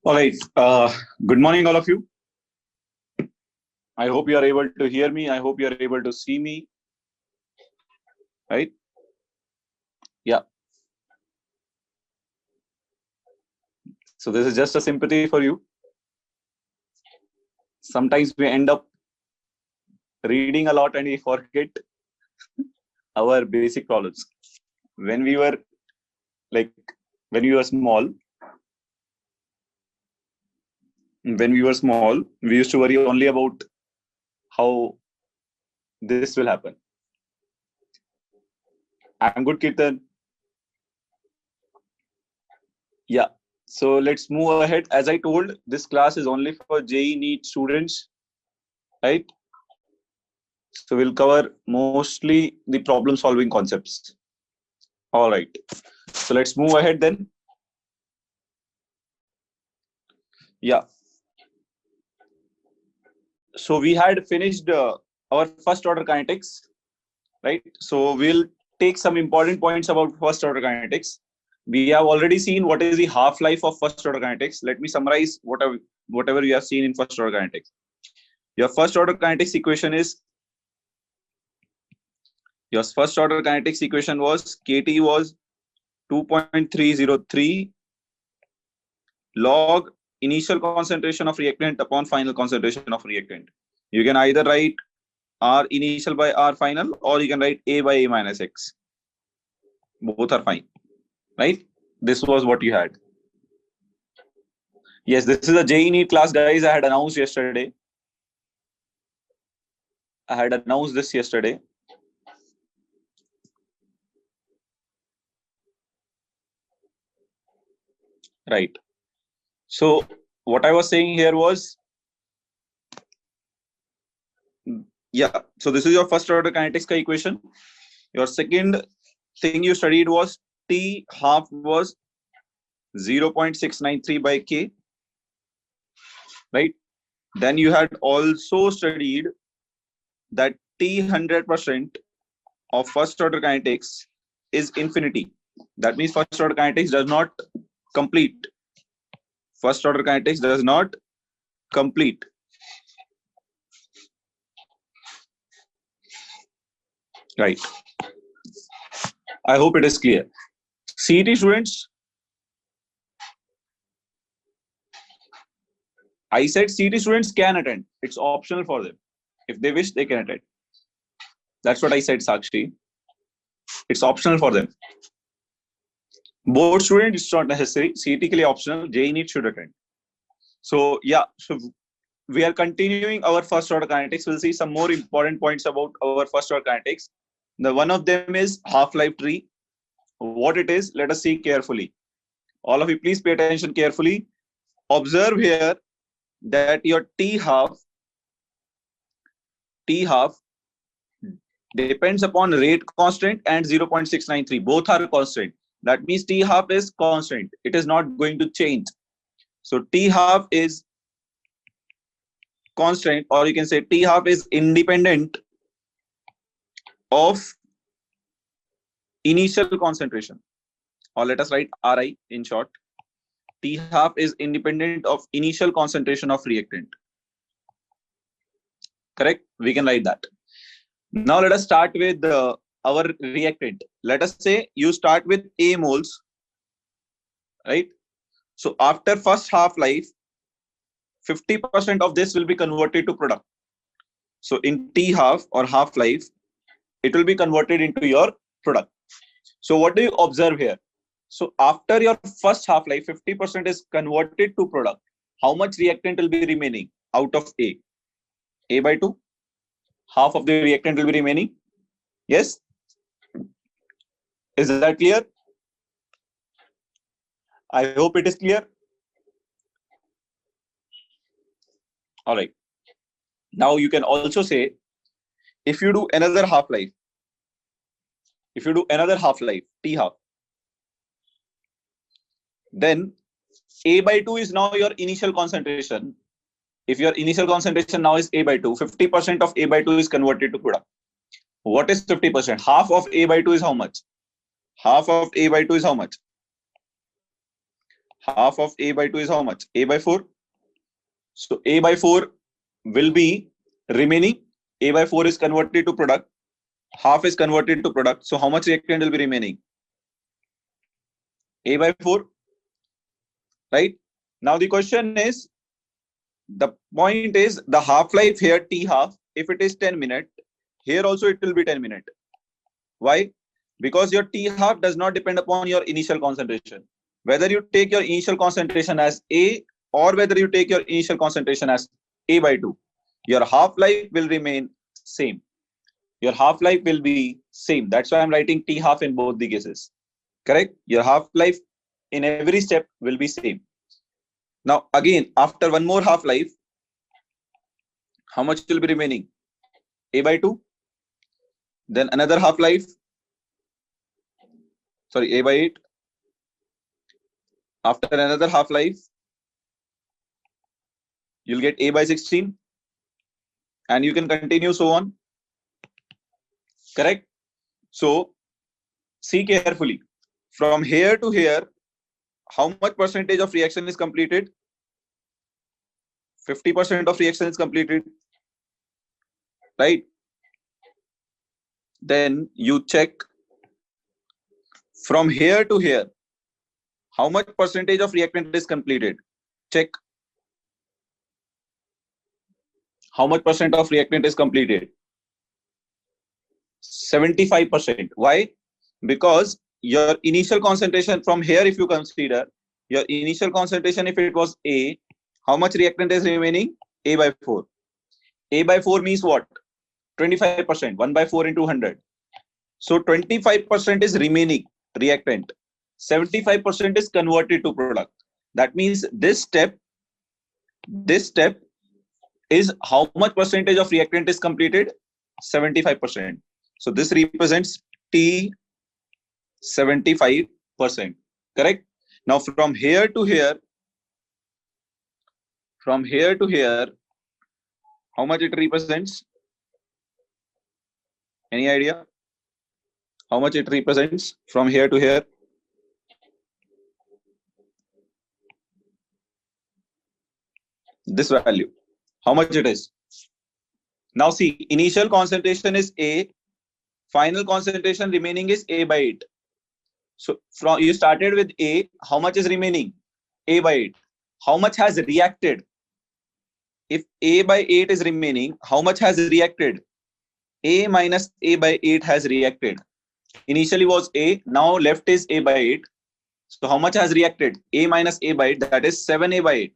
All right. Good morning, all of you. I hope you are able to hear me. I hope you are able to see me. Right? Yeah. So this is just a sympathy for you. Sometimes we end up reading a lot and we forget our basic problems. When we were like when we were small, we used to worry only about how this will happen. I'm good, Kirtan. Yeah. So let's move ahead. As I told, this class is only for JEE NEET students, right? So we'll cover mostly the problem solving concepts. All right. So let's move ahead then. Yeah. So we had finished our first order kinetics, right? So we'll take some important points about first order kinetics. We have already seen what is the half-life of first order kinetics. Let me summarize whatever you have seen in first order kinetics. Your first order kinetics equation was KT was 2.303 log initial concentration of reactant upon final concentration of reactant. You can either write R initial by R final, or you can write A by A minus X. Both are fine, right? This was what you had. Yes, this is a JEE NEET class, guys. I had announced yesterday. I had announced this yesterday. Right. So what I was saying here was, yeah. So this is your first order kinetics ka equation. Your second thing you studied was T half was 0.693 by K, right? Then you had also studied that T 100% of first order kinetics is infinity. That means first order kinetics does not complete. First order kinetics does not complete. Right. I hope it is clear. CET students, I said CET students can attend. It's optional for them. If they wish, they can attend. That's what I said, Sakshi. It's optional for them. Board student, it's not necessary. CET ke liye optional. JEE NEET should attend. So yeah, so we are continuing our first order kinetics. We'll see some more important points about our first order kinetics. The one of them is half-life tree. What it is, let us see carefully. All of you, please pay attention carefully. Observe here that your T half depends upon rate constant and 0.693. Both are constant. That means T half is constant. It is not going to change. So T half is constant, or you can say T half is independent of initial concentration, or let us write Ri in short. T half is independent of initial concentration of reactant. Correct? We can write that. Now let us start with our reactant. Let us say you start with A moles, right? So after first half-life, 50% of this will be converted to product. So in T half or half-life, it will be converted into your product. So what do you observe here? So after your first half-life, 50% is converted to product. How much reactant will be remaining out of A? A by 2. Half of the reactant will be remaining. Yes? Is that clear? I hope it is clear. All right. Now you can also say, if you do another half-life, T half, then A by 2 is now your initial concentration. If your initial concentration now is A by 2, 50% of A by 2 is converted to product. What is 50%? Half of A by 2 is how much? Half of A by 2 is how much? half of A by 2 is how much? A by 4. So A by 4 will be remaining. A by 4 is converted to product. Half is converted to product. So how much reactant will be remaining? A by 4. Right? Now the question is, the point is the half-life here, T half, if it is 10 minutes, here also it will be 10 minutes. Why? Because your T half does not depend upon your initial concentration. Whether you take your initial concentration as A or whether you take your initial concentration as A by 2, your half-life will remain same. Your half-life will be same. That's why I'm writing T half in both the cases. Correct? Your half-life in every step will be same. Now, again, after one more half-life, how much will be remaining? A by 2. Then another half-life. Sorry, A by 8. After another half-life, you'll get A by 16. And you can continue so on. Correct? So, see carefully. From here to here, how much percentage of reaction is completed? 50% of reaction is completed. Right? Then you check from here to here, how much percentage of reactant is completed? Check. How much percent of reactant is completed? 75%. Why? Because your initial concentration from here, if you consider your initial concentration, if it was A, how much reactant is remaining? A by 4. A by 4 means what? 25%. 1 by 4 into 100. So 25% is remaining reactant. 75% is converted to product. That means this step is how much percentage of reactant is completed? 75%. So this represents T 75%. Correct? Now from here to here, how much it represents? Any idea? How much it represents from here to here? This value. How much it is? Now see, initial concentration is A, final concentration remaining is A by 8. So from you started with A, how much is remaining? A by 8. How much has reacted? If A by 8 is remaining, how much has reacted? A minus A by 8 has reacted. Initially was A, now left is A by 8. So how much has reacted? A minus A by 8, that is 7A by 8.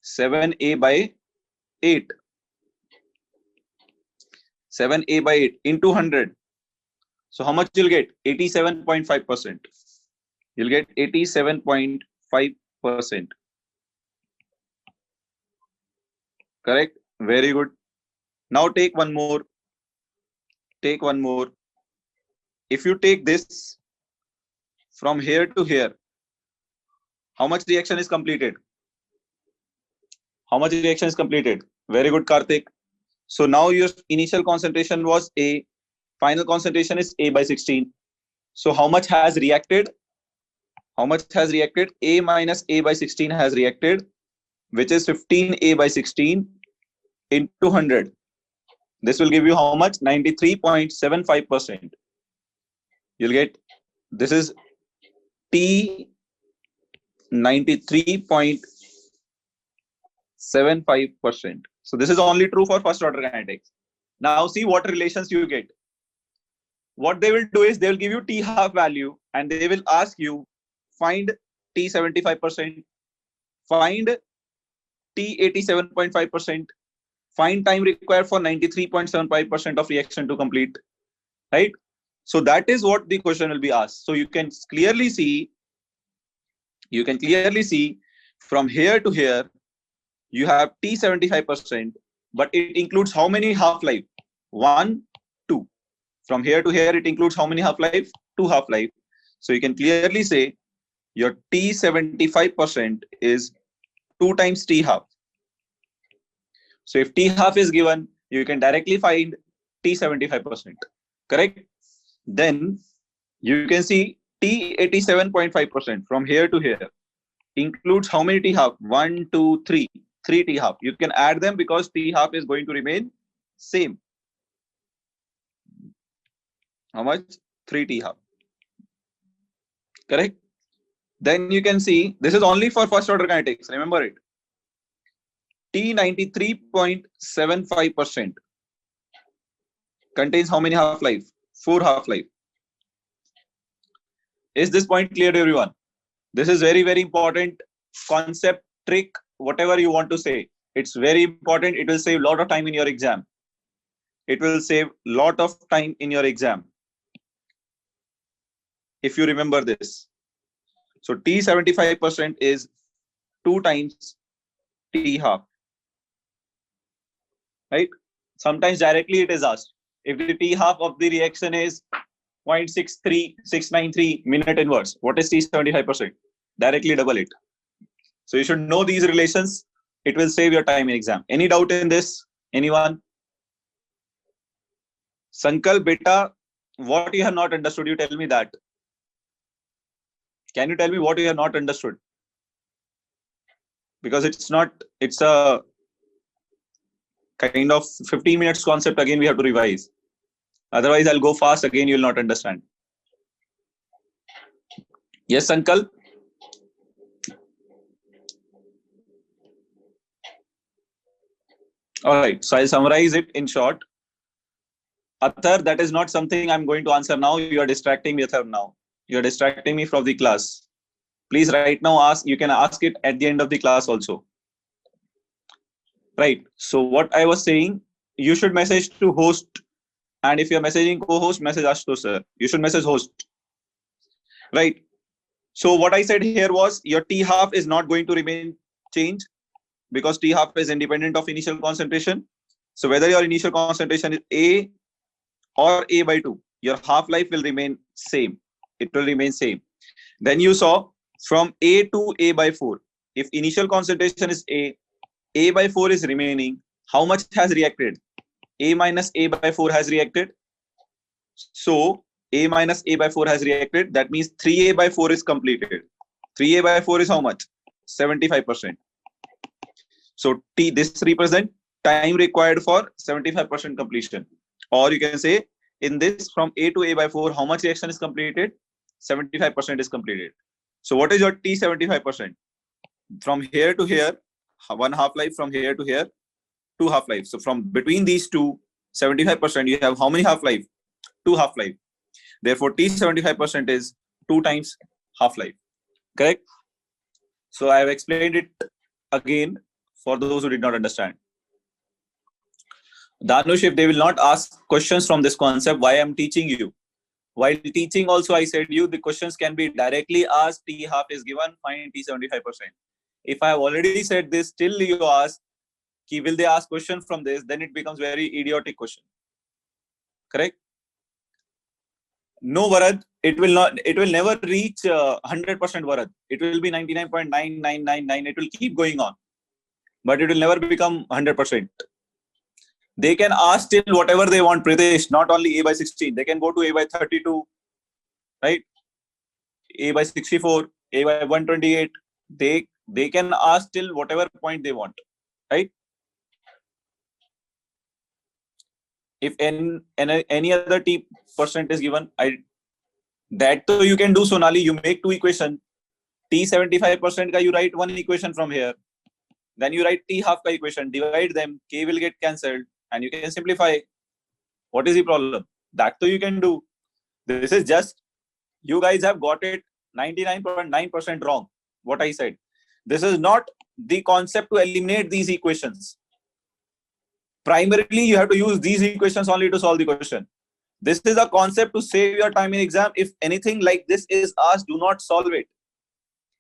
7A by 8. 7A by 8 into 100. So how much you'll get? 87.5%. You'll get 87.5%. Correct? Very good. Now take one more. Take one more. If you take this from here to here, how much reaction is completed? How much reaction is completed? Very good, Karthik. So now your initial concentration was A, final concentration is A by 16. So how much has reacted? How much has reacted? A minus A by 16 has reacted, which is 15A by 16 into 100. This will give you how much? 93.75%. You'll get, this is T 93.75%. So this is only true for first order kinetics. Now see what relations you get. What they will do is they will give you T half value and they will ask you find T 75%, find T 87.5%, find time required for 93.75% of reaction to complete. Right? So that is what the question will be asked. So you can clearly see from here to here, you have T 75%, but it includes how many half-life? 1, 2. From here to here, it includes how many half-life? 2 half-life. So you can clearly say your T 75% is 2 times T half. So if T half is given, you can directly find T 75%. Correct? Then you can see T T 87.5% from here to here includes how many T half? 1, 2, 3. 3 T half. You can add them because T half is going to remain same. How much? 3 T half. Correct? Then you can see this is only for first order kinetics. Remember it. T 93.75% contains how many half-life? 4 half-life. Is this point clear to everyone? This is very, very important concept, trick, whatever you want to say. It's very important. It will save a lot of time in your exam. It will save a lot of time in your exam if you remember this. So T 75% is 2 times T half. Right? Sometimes directly it is asked. If the T half of the reaction is 0.63693 minute inverse, what is T 75%? Directly double it. So you should know these relations. It will save your time in exam. Any doubt in this? Anyone? Sankal, beta, what you have not understood, you tell me that. Can you tell me what you have not understood? Because it's a kind of 15 minutes concept again we have to revise. Otherwise, I'll go fast again, you'll not understand. Yes, Sankal? All right, so I'll summarize it in short. Athar, that is not something I'm going to answer now. You are distracting me, Athar, now. You are distracting me from the class. Please right now ask, you can ask it at the end of the class also. Right, so what I was saying, you should message to host. And if you're messaging co-host, message Ashutosh sir. You should message host. Right. So what I said here was your T half is not going to remain changed because T half is independent of initial concentration. So whether your initial concentration is A or A by 2, your half-life will remain same. It will remain same. Then you saw from A to A by 4. If initial concentration is A by 4 is remaining. How much has reacted? A minus A by 4 has reacted. So A minus A by 4 has reacted. That means 3A by 4 is completed. 3A by 4 is how much? 75%. So this represents time required for 75% completion. Or you can say in this from A to A by 4, how much reaction is completed? 75% is completed. So what is your T 75%? From here to here, 1 half-life, from here to here, 2 half-life. So from between these two, 75%, you have how many half-life? 2 half-life. Therefore, T 75% is 2 times half-life. Correct? So I have explained it again for those who did not understand. Danush, if they will not ask questions from this concept, why I'm teaching you? While teaching also, I said you, the questions can be directly asked, T half is given, find T 75%. If I have already said this, still you ask, will they ask question from this, then it becomes very idiotic question. Correct? No Varad, it will never reach 100% Varad. It will be 99.9999. It will keep going on, but it will never become 100%. They can ask till whatever they want, Pritesh, not only A by 16. They can go to A by 32, right? A by 64, A by 128. They can ask till whatever point they want, right? If any other T percent is given, that too you can do, Sonali. You make 2 equations. T 75% ka you write 1 equation from here. Then you write T half ka equation, divide them, K will get cancelled, and you can simplify. What is the problem? That too you can do. This is just, you guys have got it 99.9% wrong, what I said. This is not the concept to eliminate these equations. Primarily, you have to use these equations only to solve the question. This is a concept to save your time in exam. If anything like this is asked, do not solve it.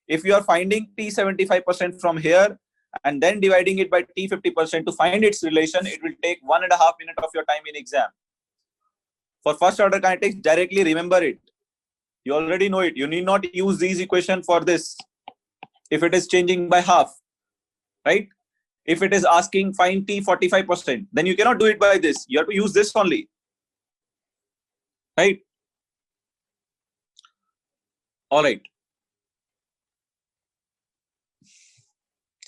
If you are finding T 75% from here and then dividing it by T 50% to find its relation, it will take 1.5 minutes of your time in exam. For first order kinetics, directly remember it. You already know it. You need not use these equations for this. If it is changing by half, right? If it is asking find T 45%, then you cannot do it by this. You have to use this only, right? All right.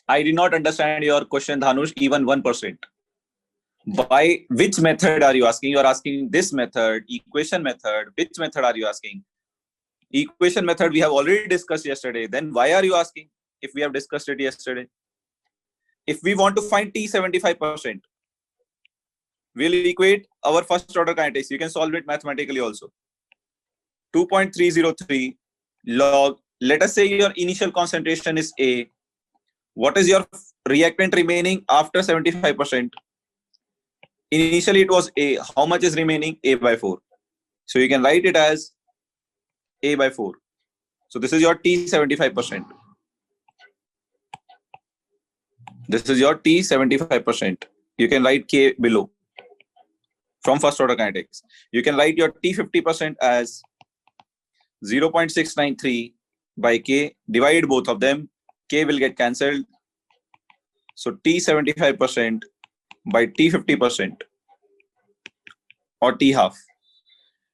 I did not understand your question, Dhanush, even 1%. By which method are you asking? You are asking this method, equation method. Which method are you asking? Equation method we have already discussed yesterday. Then why are you asking if we have discussed it yesterday? If we want to find T 75%, we'll equate our first order kinetics. You can solve it mathematically also. 2.303 log, let us say your initial concentration is A. What is your reactant remaining after 75%? Initially it was A. How much is remaining? A by 4. So you can write it as A by 4. So this is your T 75%. This is your T 75%. You can write K below from first order kinetics. You can write your T 50% as 0.693 by K. Divide both of them. K will get cancelled. So T 75% by T 50% or T half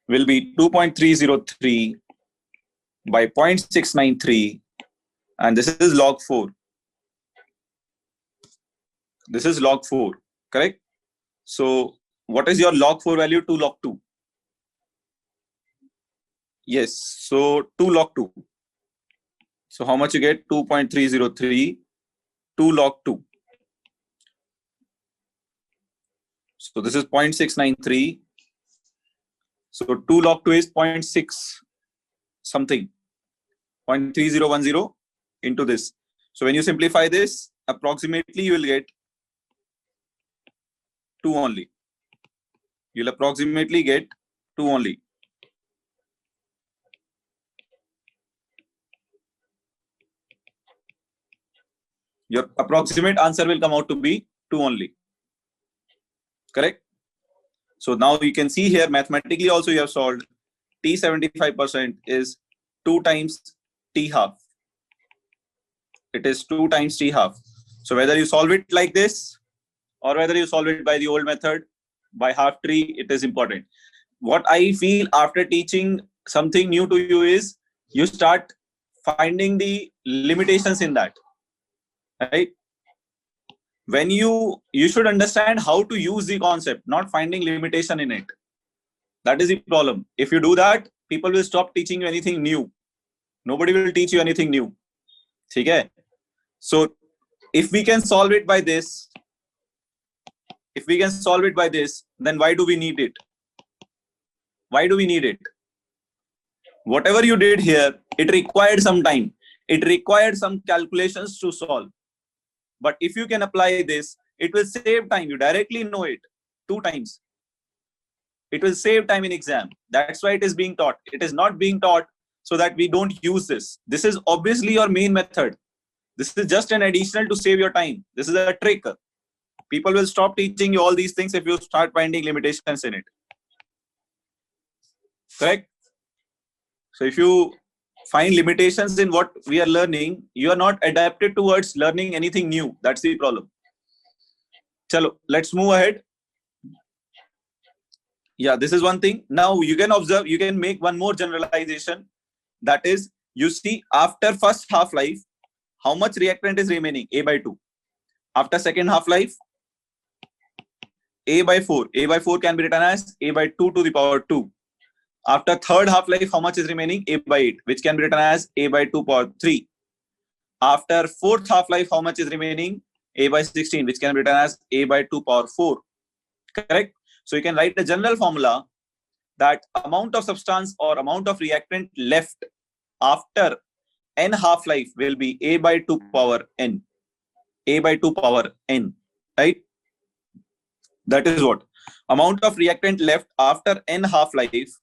will be 2.303 by 0.693, and this is log 4. This is log 4, correct? So what is your log 4 value? 2 log 2. Yes, so 2 log 2. So how much you get? 2.303, 2 log 2. So this is 0.693. So 2 log 2 is 0.6 something, 0.3010 into this. So when you simplify this, approximately you will get 2 only. You'll approximately get 2 only. Your approximate answer will come out to be 2 only. Correct? So now you can see here mathematically also you have solved. T 75% is 2 times T half. It is 2 times T half. So whether you solve it like this or whether you solve it by the old method, by half tree, it is important. What I feel after teaching something new to you is you start finding the limitations in that, right? When you should understand how to use the concept, not finding limitation in it. That is the problem. If you do that, people will stop teaching you anything new. Nobody will teach you anything new. Okay? So if we can solve it by this, then why do we need it? Why do we need it? Whatever you did here, it required some time. It required some calculations to solve. But if you can apply this, it will save time. You directly know it 2 times. It will save time in exam. That's why it is being taught. It is not being taught so that we don't use this. This is obviously your main method. This is just an additional to save your time. This is a trick. People will stop teaching you all these things if you start finding limitations in it. Correct? So if you find limitations in what we are learning, you are not adapted towards learning anything new. That's the problem. Chalo, let's move ahead. Yeah, this is one thing. Now you can observe, you can make one more generalization. That is, you see after first half-life, how much reactant is remaining? A by 2. After second half-life, A by 4. A by 4 can be written as A by 2 to the power 2. After third half-life, how much is remaining? A by 8, which can be written as A by 2 power 3. After fourth half-life, how much is remaining? A by 16, which can be written as A by 2 power 4. Correct? So you can write the general formula that amount of substance or amount of reactant left after n half-life will be A by 2 power n. A by 2 power n. Right? That is what? Amount of reactant left after n half-life.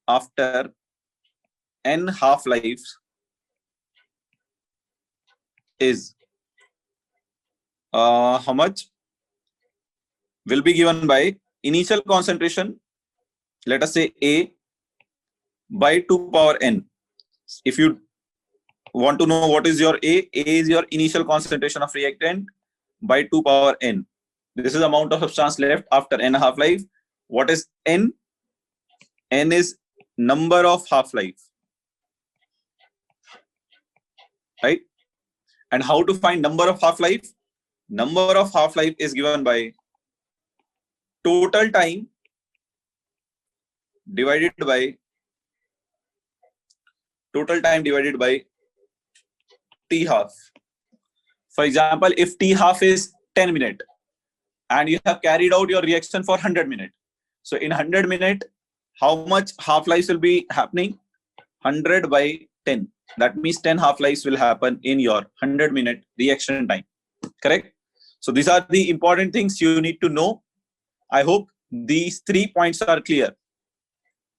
After n half-lives is how much? Will be given by initial concentration, let us say A by 2 power n. If you want to know what is your A is your initial concentration of reactant by 2 power n. This is the amount of substance left after n half-life. What is n? N is number of half-life. right? And how to find number of half-life? Number of half-life is given by total time divided by t half. For example, if t half is 10 minutes and you have carried out your reaction for 100 minutes, so in 100 minutes, how much half-life will be happening? 100 by 10. That means 10 half-lives will happen in your 100-minute reaction time. Correct? So these are the important things you need to know. I hope these 3 points are clear.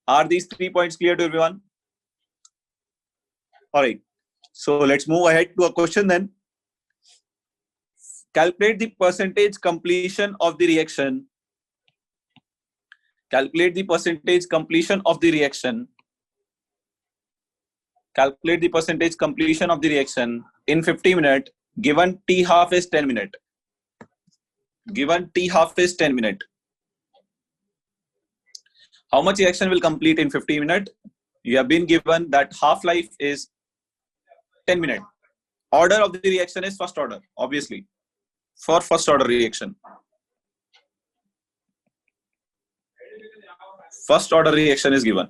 Are these 3 points clear to everyone? All right. So let's move ahead to a question then. Calculate the percentage completion of the reaction. Calculate the percentage completion of the reaction. Calculate the percentage completion of the reaction in 50 minutes, given t half is 10 minutes. Given t half is 10 minutes. How much reaction will complete in 50 minutes? You have been given that half-life is 10 minutes. Order of the reaction is first order, obviously, for first order reaction. First order reaction is given.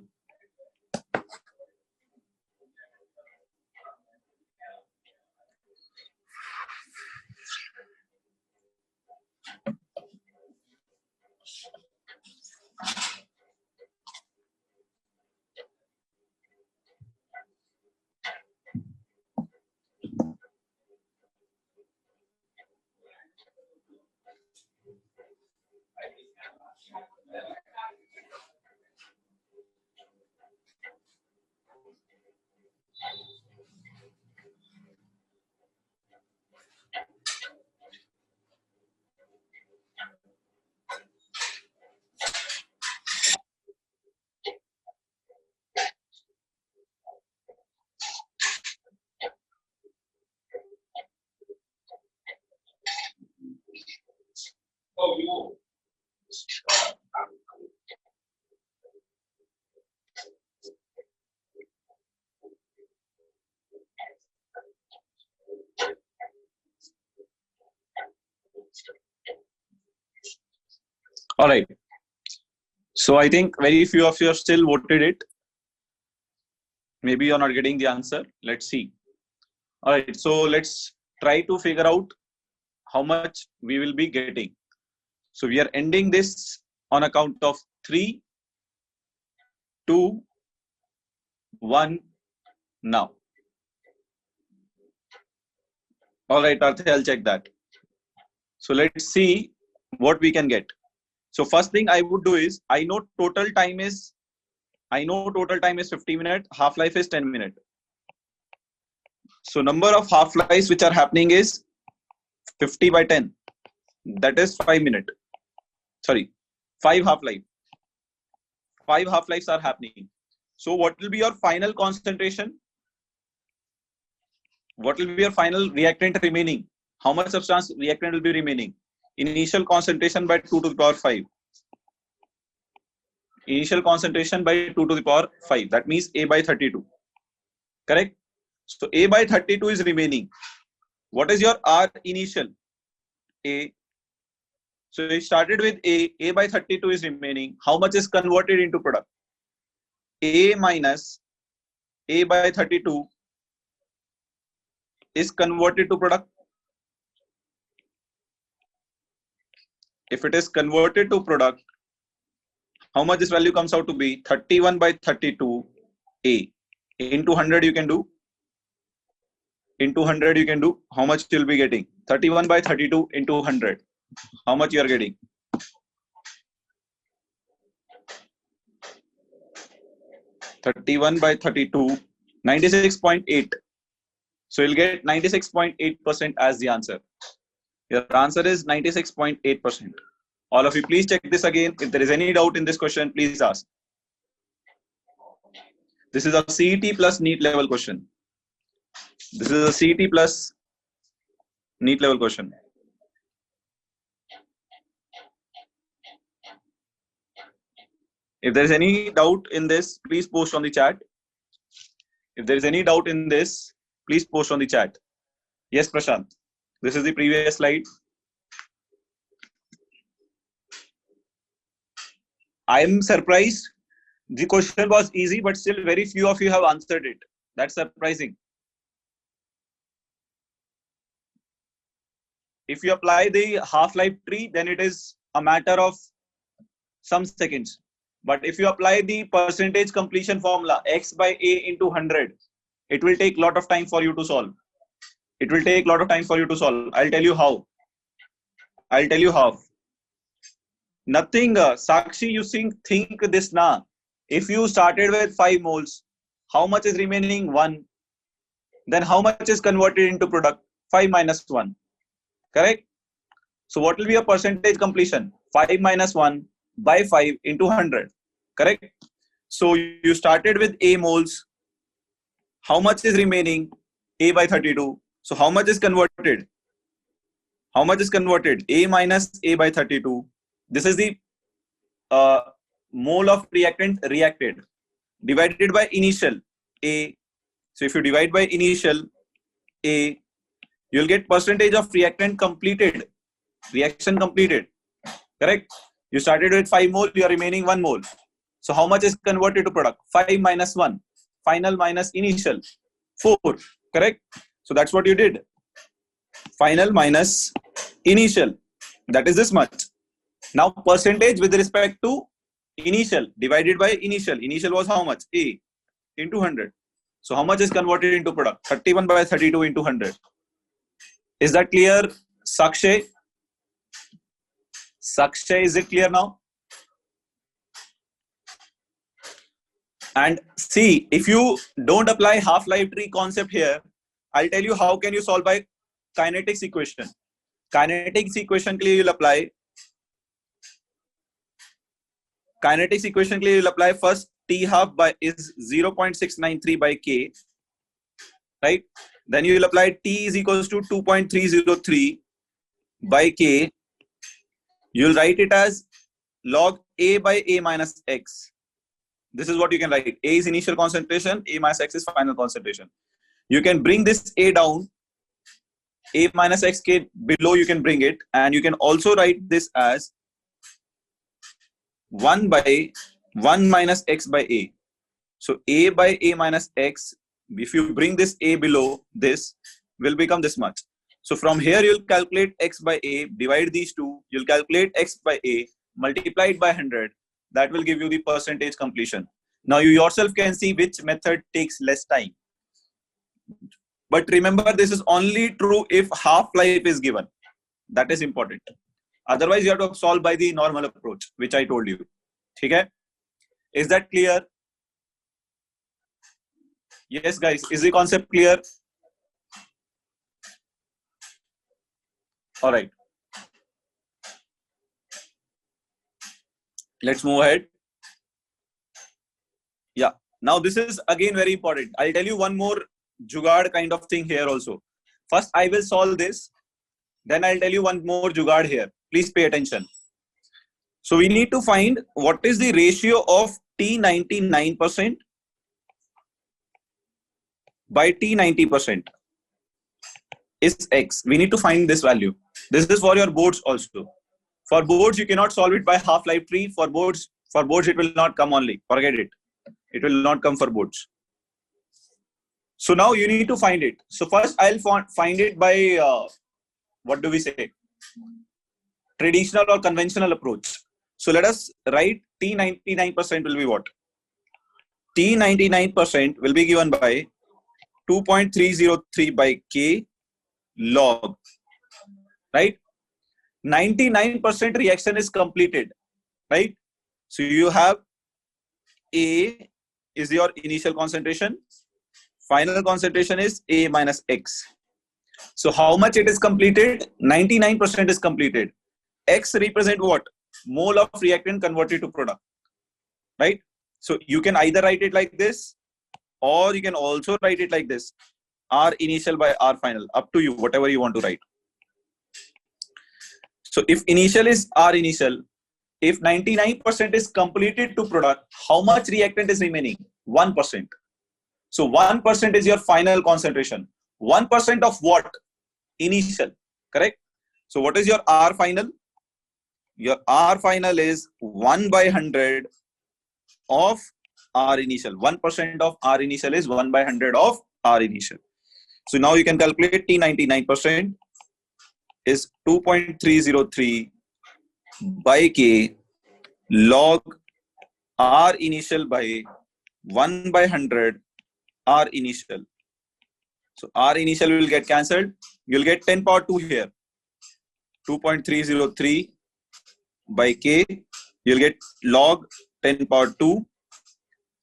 All right. So I think very few of you have still voted it. Maybe you're not getting the answer. Let's see. All right. So let's try to figure out how much we will be getting. So we are ending this on account of 3, 2, 1 now. All right, Arthi, I'll check that. So let's see what we can get. So first thing I would do is, I know total time is 50 minutes, half-life is 10 minutes. So number of half-lives which are happening is 50 by 10. That is 5 minutes. Sorry, 5 half-life. 5 half-lives are happening. So what will be your final concentration? What will be your final reactant remaining? How much substance reactant will be remaining? Initial concentration by 2 to the power 5. Initial concentration by 2 to the power 5. That means A by 32. Correct? So A by 32 is remaining. What is your R initial? A. So you started with A. A by 32 is remaining. How much is converted into product? A minus A by 32 is converted to product. If it is converted to product, how much this value comes out to be? 31 by 32 A. Into 100 you can do. Into 100 you can do. How much you'll be getting? 31 by 32 into 100. How much you are getting? 31 by 32, 96.8. So you'll get 96.8% as the answer. Your answer is 96.8%. All of you, please check this again. If there is any doubt in this question, please ask. This is a CET plus NEET level question. This is a CET plus NEET level question. If there is any doubt in this, please post on the chat. If there is any doubt in this, Please post on the chat. Yes, Prashant. This is the previous slide. I am surprised. The question was easy, but still very few of you have answered it. That's surprising. If you apply the half-life tree, then it is a matter of some seconds. But if you apply the percentage completion formula, x by a into 100, it will take a lot of time for you to solve. It will take a lot of time for you to solve. I'll tell you how. I'll tell you how. Nothing, Sakshi, you think this na. If you started with 5 moles, how much is remaining? 1. Then how much is converted into product? 5 minus 1. Correct? So what will be a percentage completion? 5 minus 1 by 5 into 100. Correct? So you started with A moles. How much is remaining? A by 32. So how much is converted? How much is converted? A minus A by 32. This is the mole of reactant reacted divided by initial A. So if you divide by initial A, you'll get percentage of reactant completed. Reaction completed. Correct? You started with 5 mole, you are remaining 1 mole. So how much is converted to product? 5 minus 1. Final minus initial. 4. Correct? So that's what you did. Final minus initial. That is this much. Now percentage with respect to initial divided by initial. Initial was how much? A into 100. So how much is converted into product? 31 by 32 into 100. Is that clear, Sakshay? Sakshay, is it clear now? And see, if you don't apply half-life tree concept here, I'll tell you how can you solve by kinetics equation. Kinetics equation के लिए you'll apply. Kinetics equation के लिए you'll apply first T half by is 0.693 by K. Right? Then you will apply T is equals to 2.303 by K. You'll write it as log A by A minus X. This is what you can write. A is initial concentration, A minus X is final concentration. You can bring this A down, A minus X K below you can bring it, and you can also write this as 1 by 1 minus X by A. So A by A minus X, if you bring this A below, this will become this much. So from here you'll calculate X by A, divide these two, you'll calculate X by A, multiply it by 100. That will give you the percentage completion. Now you yourself can see which method takes less time. But remember, this is only true if half-life is given. That is important. Otherwise, you have to solve by the normal approach, which I told you. Okay? Is that clear? Yes, guys. Is the concept clear? All right. Let's move ahead. Yeah. Now this is again very important. I'll tell you one more jugaad kind of thing here also. First, I will solve this. Then I'll tell you one more jugaad here. Please pay attention. So we need to find what is the ratio of T99% by T90% is X. We need to find this value. This is for your boards also. For boards, you cannot solve it by half-life tree. For boards, it will not come only. Forget it. It will not come for boards. So now you need to find it. So first I'll find it by, what do we say? Traditional or conventional approach. So let us write T99% will be what? T99% will be given by 2.303 by K log. Right? 99% reaction is completed. Right? So you have A is your initial concentration. Final concentration is A minus X. So how much it is completed? 99% is completed. X represent what? Mole of reactant converted to product. Right? So you can either write it like this, or you can also write it like this. R initial by R final. Up to you, whatever you want to write. So if initial is R initial, if 99% is completed to product, how much reactant is remaining? 1%. So 1% is your final concentration. 1% of what? Initial, correct? So what is your R final? Your R final is 1 by 100 of R initial. 1% of R initial is 1 by 100 of R initial. So now you can calculate T99% is 2.303 by K log R initial by 1 by 100 R initial. So R initial will get cancelled. You'll get 10 power 2 here. 2.303 by K. You'll get log 10 power 2,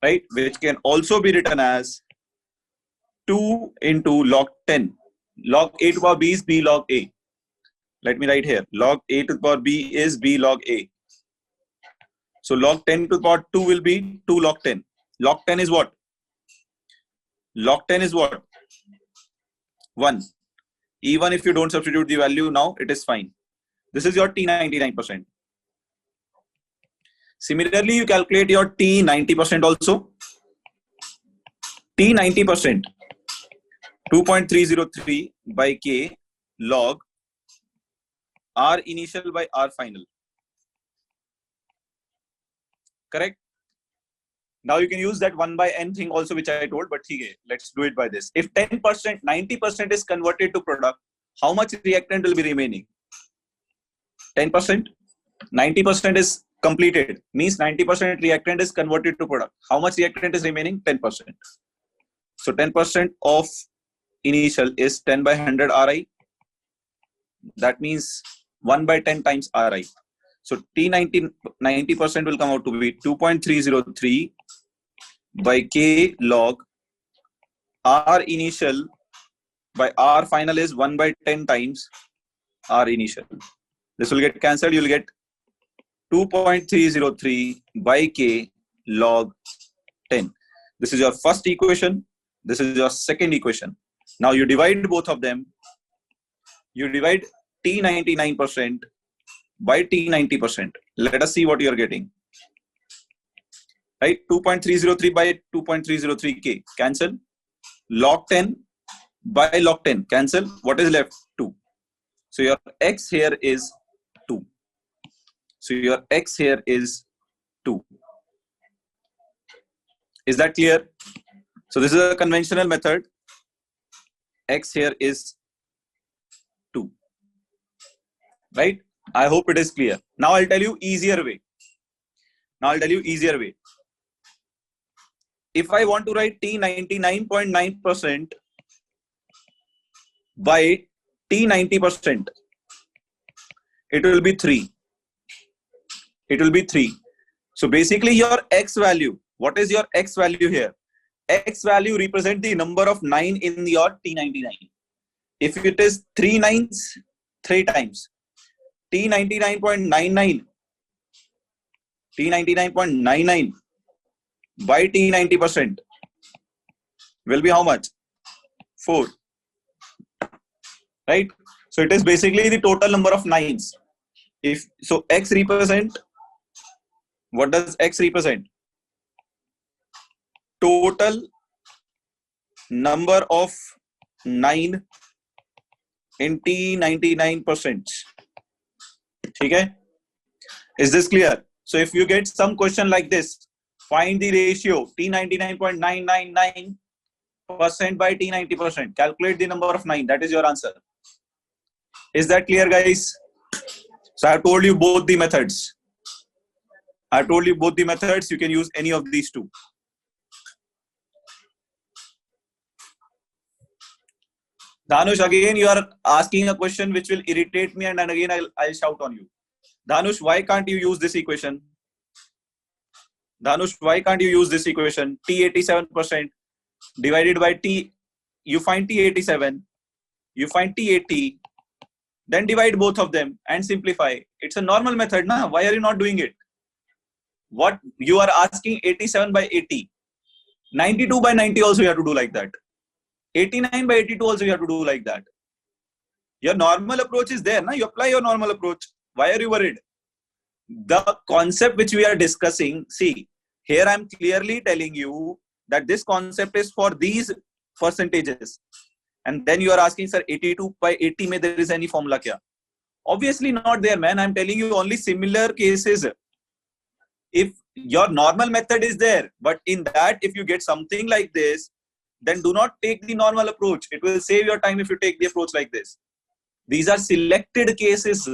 right? Which can also be written as 2 into log 10. Log A to the power B is B log A. Let me write here. Log A to the power B is B log A. So log 10 to the power 2 will be 2 log 10. Log 10 is what? Log 10 is what? 1. Even if you don't substitute the value now, it is fine. This is your T99%. Similarly, you calculate your T90% also. T90%, 2.303 by K log R initial by R final. Correct? Now you can use that 1 by n thing also, which I told, but let's do it by this. If 10%, 90% is converted to product, how much reactant will be remaining? 10%, 90% is completed, means 90% reactant is converted to product. How much reactant is remaining? 10%. So 10% of initial is 10 by 100 Ri. That means 1 by 10 times Ri. So T90% will come out to be 2.303 by K log R initial by R final is 1 by 10 times R initial. This will get cancelled. You'll get 2.303 by K log 10. This is your first equation. This is your second equation. Now you divide both of them. You divide T99% by T90%. Let us see what you are getting. Right? 2.303 by 2.303K. Cancel. Log 10 by log 10. Cancel. What is left? 2. So your X here is 2. So your X here is 2. Is that clear? So this is a conventional method. X here is 2. Right? I hope it is clear. Now I'll tell you easier way. If I want to write T99.9% by T90%, it will be 3. It will be 3. So basically your X value, what is your X value here? X value represents the number of 9 in your T99. If it is 3 nines, 3 times. T99.99 by T90% will be how much? 4. Right? So it is basically the total number of 9s. If so, X represent, what does X represent? Total number of 9 in T99%. Okay? Is this clear? So if you get some question like this, find the ratio T99.999% by T90%. Calculate the number of 9. That is your answer. Is that clear, guys? So I have told you both the methods. You can use any of these two. Dhanush, again you are asking a question which will irritate me, and again I'll shout on you. Dhanush, why can't you use this equation? T87% divided by T. You find T87, you find T80, then divide both of them and simplify. It's a normal method, na? Why are you not doing it? What you are asking 87 by 80. 92 by 90 also you have to do like that. 89 by 82 also you have to do like that. Your normal approach is there, na? You apply your normal approach. Why are you worried? The concept which we are discussing, see, here I'm clearly telling you that this concept is for these percentages. And then you are asking, sir, 82 by 80 mein there is any formula kya? Obviously not there, man. I'm telling you only similar cases. If your normal method is there, but in that, if you get something like this, then do not take the normal approach. It will save your time if you take the approach like this. These are selected cases.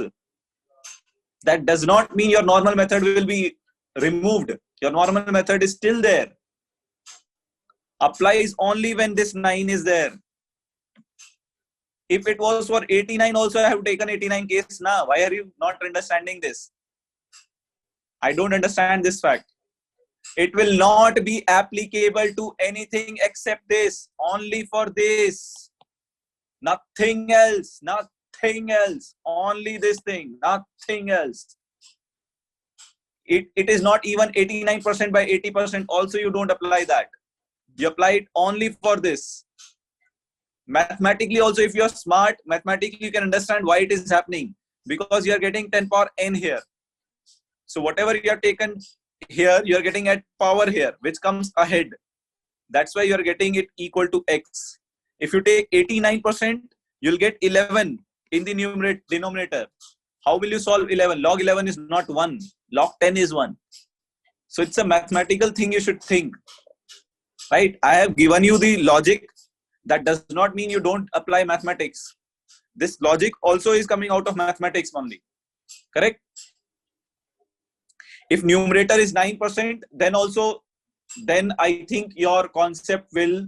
That does not mean your normal method will be removed. Your normal method is still there. Applies only when this 9 is there. If it was for 89 also, I have taken 89 case now. Why are you not understanding this? I don't understand this fact. It will not be applicable to anything except this. Only for this. Nothing else. Nothing else. Only this thing. Nothing else. It is not even 89% by 80%. Also, you don't apply that. You apply it only for this. Mathematically also, if you're smart, mathematically you can understand why it is happening. Because you are getting 10 power n here. So whatever you have taken here, you are getting at power here, which comes ahead. That's why you are getting it equal to x. If you take 89%, you'll get 11 in the denominator. How will you solve 11? Log 11 is not 1. Log 10 is 1. So it's a mathematical thing you should think. Right? I have given you the logic. That does not mean you don't apply mathematics. This logic also is coming out of mathematics only. Correct? If numerator is 9%, then I think your concept will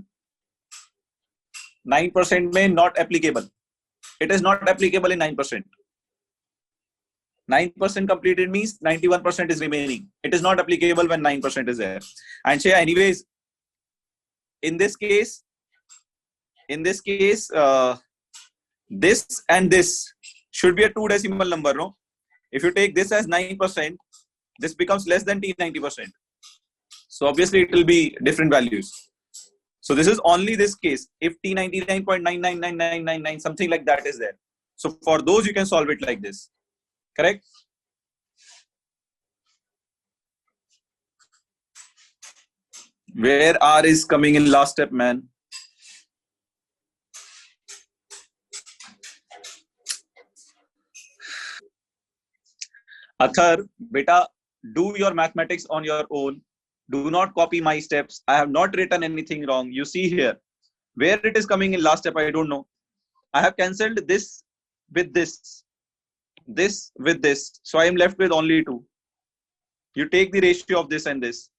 9% may not applicable. It is not applicable in 9%. 9% completed means 91% is remaining. It is not applicable when 9% is there. And Shreya, anyways, in this case, this and this should be a 2 decimal number, no? If you take this as 9%, this becomes less than T90%. So obviously it will be different values. So this is only this case. If T99.999999 something like that is there. So for those you can solve it like this. Correct? Where R is coming in last step, man. Athar, beta, do your mathematics on your own. Do not copy my steps. I have not written anything wrong. You see here. Where it is coming in last step, I don't know. I have cancelled this with this. This with this. So I am left with only 2. You take the ratio of this and this.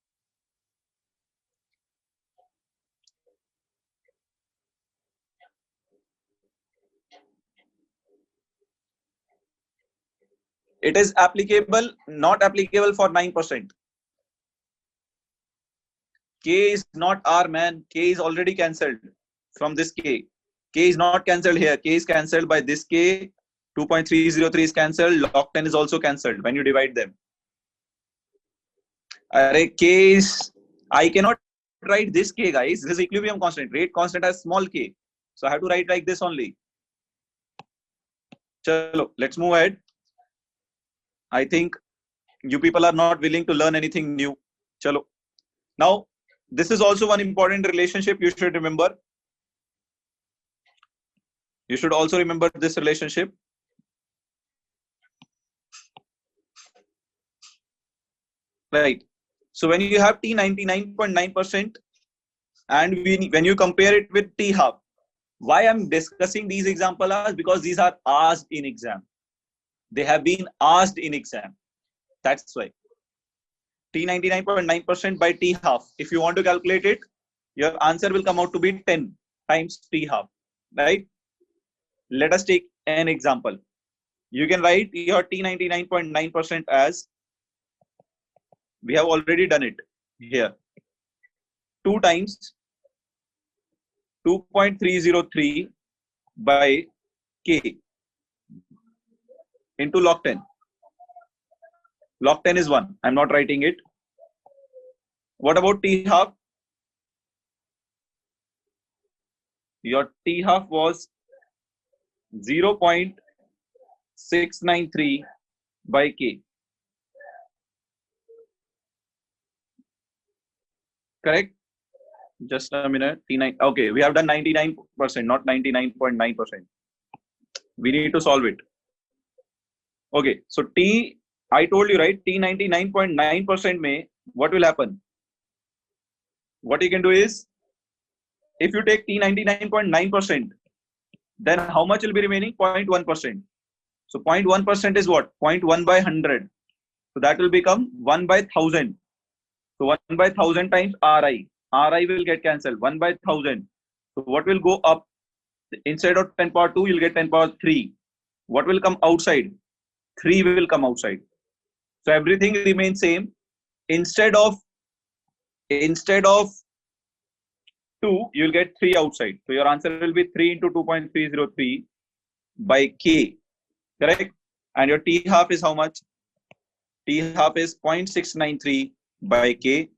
It is applicable, not applicable for 9%. K is not R, man. K is already cancelled from this K. K is not cancelled here. K is cancelled by this K. 2.303 is cancelled. Log 10 is also cancelled when you divide them. K is, I cannot write this K, guys. This is equilibrium constant. Rate constant has small k. So I have to write like this only. Chalo, let's move ahead. I think you people are not willing to learn anything new. Chalo. Now, this is also one important relationship you should remember. You should also remember this relationship. Right. So when you have T 99.9% and when you compare it with T half, why I'm discussing these examples are because these are asked in exam. They have been asked in exam. That's why. T 99.9% by T half. If you want to calculate it, your answer will come out to be 10 times T half. Right? Let us take an example. You can write your T 99.9% as, we have already done it here. 2 times 2.303 by K into log 10. Log 10 is 1. I'm not writing it. What about T half? Your T half was 0.693 by K. Correct? Just a minute. T9. Okay, we have done 99%, not 99.9%. We need to solve it. Okay, so T, I told you, right? T 99.9% may, what will happen? What you can do is, if you take T 99.9%, then how much will be remaining? 0.1%. So 0.1% is what? 0.1 by 100. So that will become 1 by 1000. So 1 by 1000 times Ri. Ri will get cancelled. 1 by 1000. So what will go up? Instead of 10 power 2, you'll get 10 power 3. What will come outside? 3 will come outside. So everything remains same. Instead of 2, you'll get 3 outside. So your answer will be 3 into 2.303 by K. Correct? And your T half is how much? T half is 0.693 by K.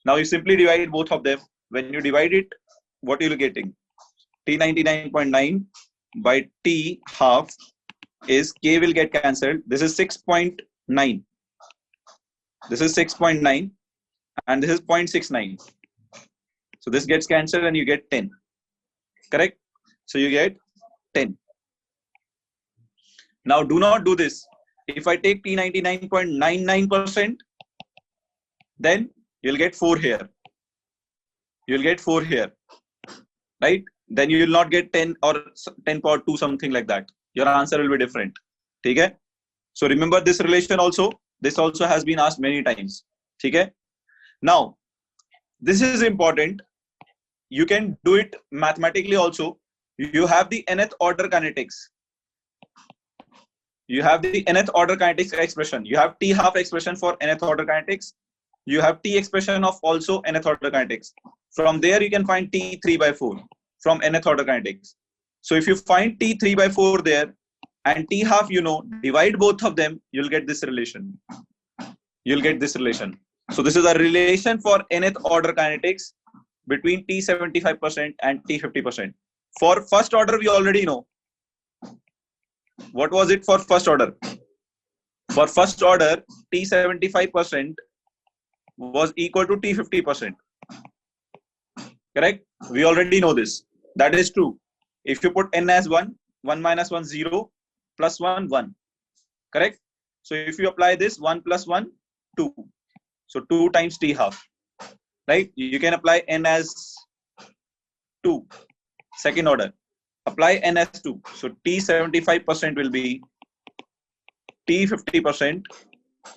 Now you simply divide both of them. When you divide it, what you'll getting? T 99.9 by T half is K will get cancelled. This is 6.9. This is 6.9 and this is 0.69. So this gets cancelled and you get 10. Correct? So you get 10. Now do not do this. If I take T 99.99%, then you'll get 4 here. You'll get 4 here. Right? Then you will not get 10 or 10 power 2, something like that. Your answer will be different. Okay? So remember this relation also. This also has been asked many times. Okay? Now, this is important. You can do it mathematically also. You have the nth order kinetics. You have the nth order kinetics expression. You have T half expression for nth order kinetics. You have T expression of also nth order kinetics. From there, you can find T 3 by 4 from nth order kinetics. So if you find T 3 by 4 there and T half, you know, divide both of them, you'll get this relation. You'll get this relation. So this is a relation for nth order kinetics between T 75% and T 50%. For first order, we already know. What was it for first order? For first order, T 75% was equal to T 50%. Correct? We already know this. That is true. If you put n as 1, 1 minus 1, 0, plus 1, 1. Correct? So if you apply this, 1 plus 1, 2. So 2 times T half. Right? You can apply n as 2. Second order. Apply n as 2. So T 75% will be T 50%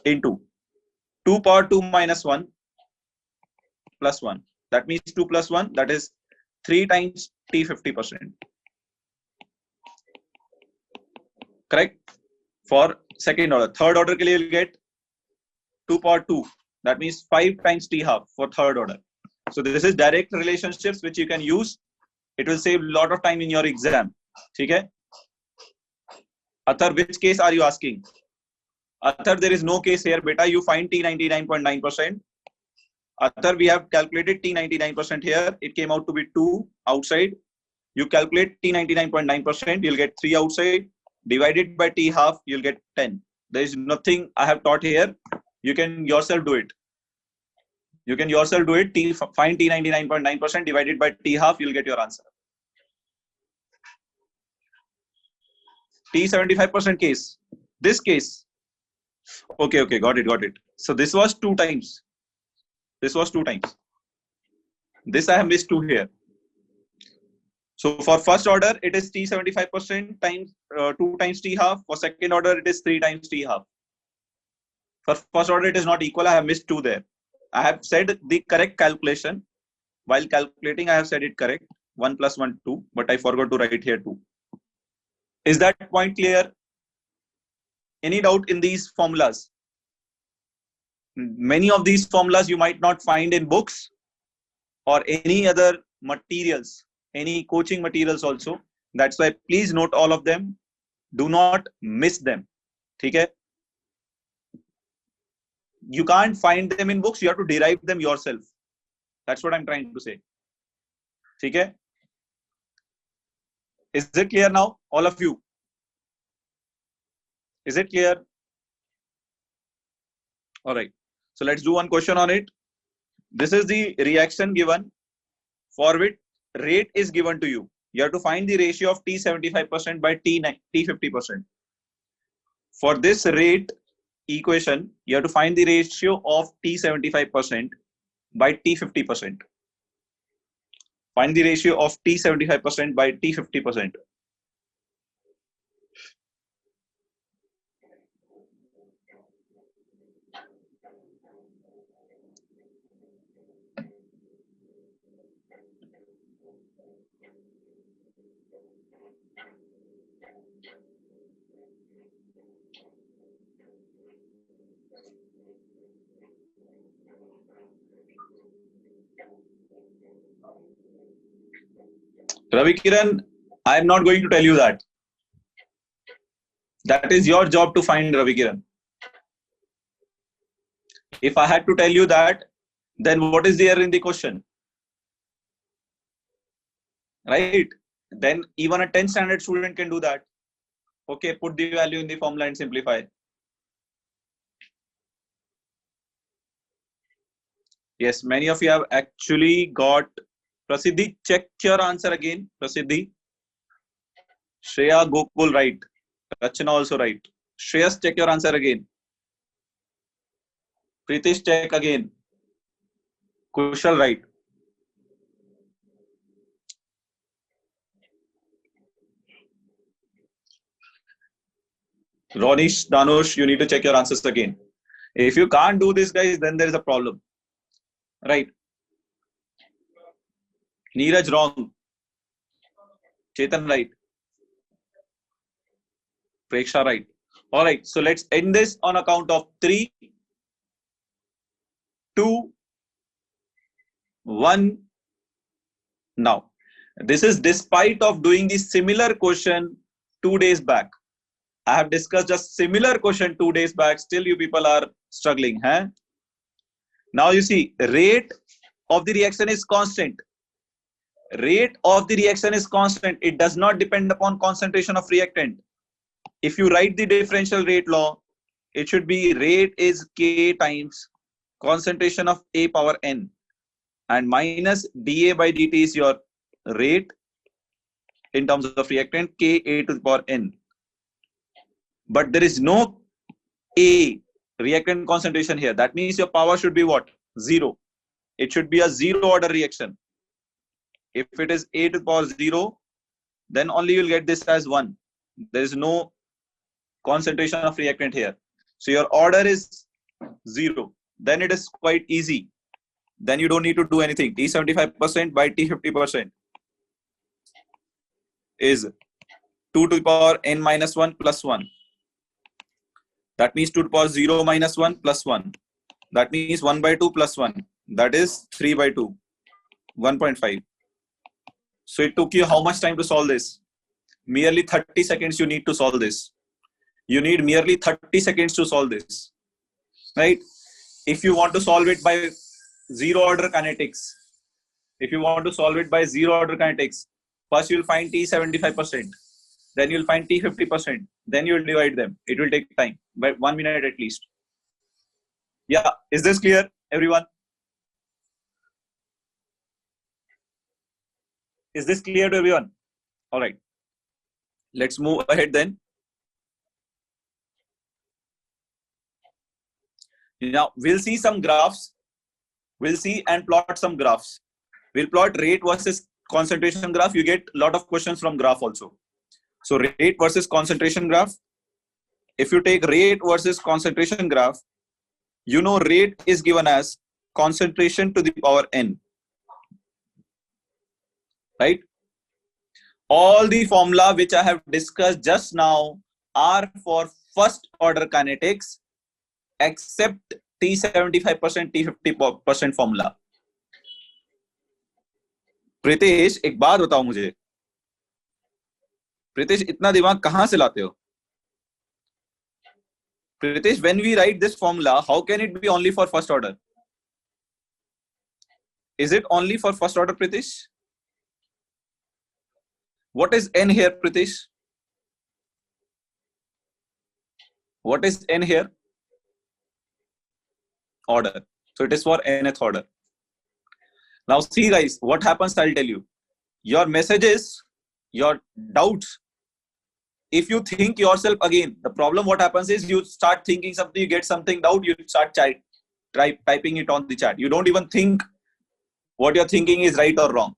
into 2 power 2 minus 1 plus 1. That means 2 plus 1, that is 3 times T 50%. Correct? For second order. Third order ke liye you'll get 2 power 2. That means 5 times T half for third order. So this is direct relationships which you can use. It will save a lot of time in your exam. Okay? Athar, which case are you asking? Athar, there is no case here, beta. You find T 99.9%. Athar, we have calculated T 99% here. It came out to be 2 outside. You calculate T 99.9%, you'll get 3 outside. Divided by T half, you'll get 10. There is nothing I have taught here. You can yourself do it. You can yourself do it. Find T 99.9% divided by T half, you'll get your answer. T 75% case. This case. Okay, got it. So this was 2 times. This was 2 times. This I have missed 2 here. So for first order, it is T 75% times 2 times T half. For second order, it is 3 times T half. For first order, it is not equal. I have missed 2 there. I have said the correct calculation. While calculating, I have said it correct. 1 plus 1, 2. But I forgot to write here 2. Is that point clear? Any doubt in these formulas? Many of these formulas you might not find in books or any other materials, any coaching materials also. That's why please note all of them. Do not miss them. Okay? You can't find them in books. You have to derive them yourself. That's what I'm trying to say. Okay? Is it clear now? All of you? Is it clear? All right. So let's do one question on it. This is the reaction given. for which rate is given to you. You have to find the ratio of T75% by T50%. For this rate equation, you have to find the ratio of T75% by T50%. Find the ratio of T75% by T50%. Ravi Kiran, I am not going to tell you that. That is your job to find, Ravi Kiran. If I had to tell you that, then what is there in the question? Right? Then even a 10th standard student can do that. Okay, put the value in the formula and simplify. Yes, many of you have actually got. Prasiddhi, check your answer again. Prasiddhi. Shreya, Gokul, right. Rachana also right. Shreyas, check your answer again. Pritish, check again. Kushal, right. Ronish, Danush, you need to check your answers again. If you can't do this, guys, then there is a problem. Right. Neeraj, wrong. Chetan, right. Preksha, right. All right. So let's end this on account of 3, 2, 1. Now, this is despite of doing the similar question 2 days back. I have discussed a similar question 2 days back. Still, you people are struggling. Huh? Now you see, rate of the reaction is constant. Rate of the reaction is constant. It does not depend upon concentration of reactant. If you write the differential rate law, it should be rate is K times concentration of A power N, and minus dA by dt is your rate in terms of reactant, K A to the power N. But there is no A reactant concentration here. That means your power should be what? 0. It should be a 0 order reaction. If it is A to the power 0, then only you will get this as 1. There is no concentration of reactant here. So your order is 0. Then it is quite easy. Then you don't need to do anything. T75% by T50% is 2 to the power n minus 1 plus 1. That means 2 to the power 0 minus 1 plus 1. That means 1 by 2 plus 1. That is 3 by 2. 1.5. So it took you how much time to solve this? Merely 30 seconds you need to solve this. You need merely 30 seconds to solve this. Right? If you want to solve it by 0 order kinetics, first you'll find T75%, then you'll find T50%, then you'll divide them. It will take time, by 1 minute at least. Yeah, is this clear, everyone? Is this clear to everyone? All right. Let's move ahead then. Now, we'll see some graphs. We'll see and plot some graphs. We'll plot rate versus concentration graph. You get a lot of questions from graph also. So rate versus concentration graph. If you take rate versus concentration graph, you know rate is given as concentration to the power n. Right? All the formula which I have discussed just now are for first order kinetics except T75%, T50% formula. Pritesh एक बात बताओ मुझे, प्रीतेश इतना दिमाग कहां से लाते हो? Pritesh, when we write this formula, how can it be only for first order? Is it only for first order, Pritesh? What is n here, Pritesh? What is n here? Order. So it is for nth order. Now see guys, what happens, I'll tell you. Your messages, your doubts, if you think yourself again, the problem what happens is you start thinking something, you get something doubt, you start typing it on the chat. You don't even think what you're thinking is right or wrong.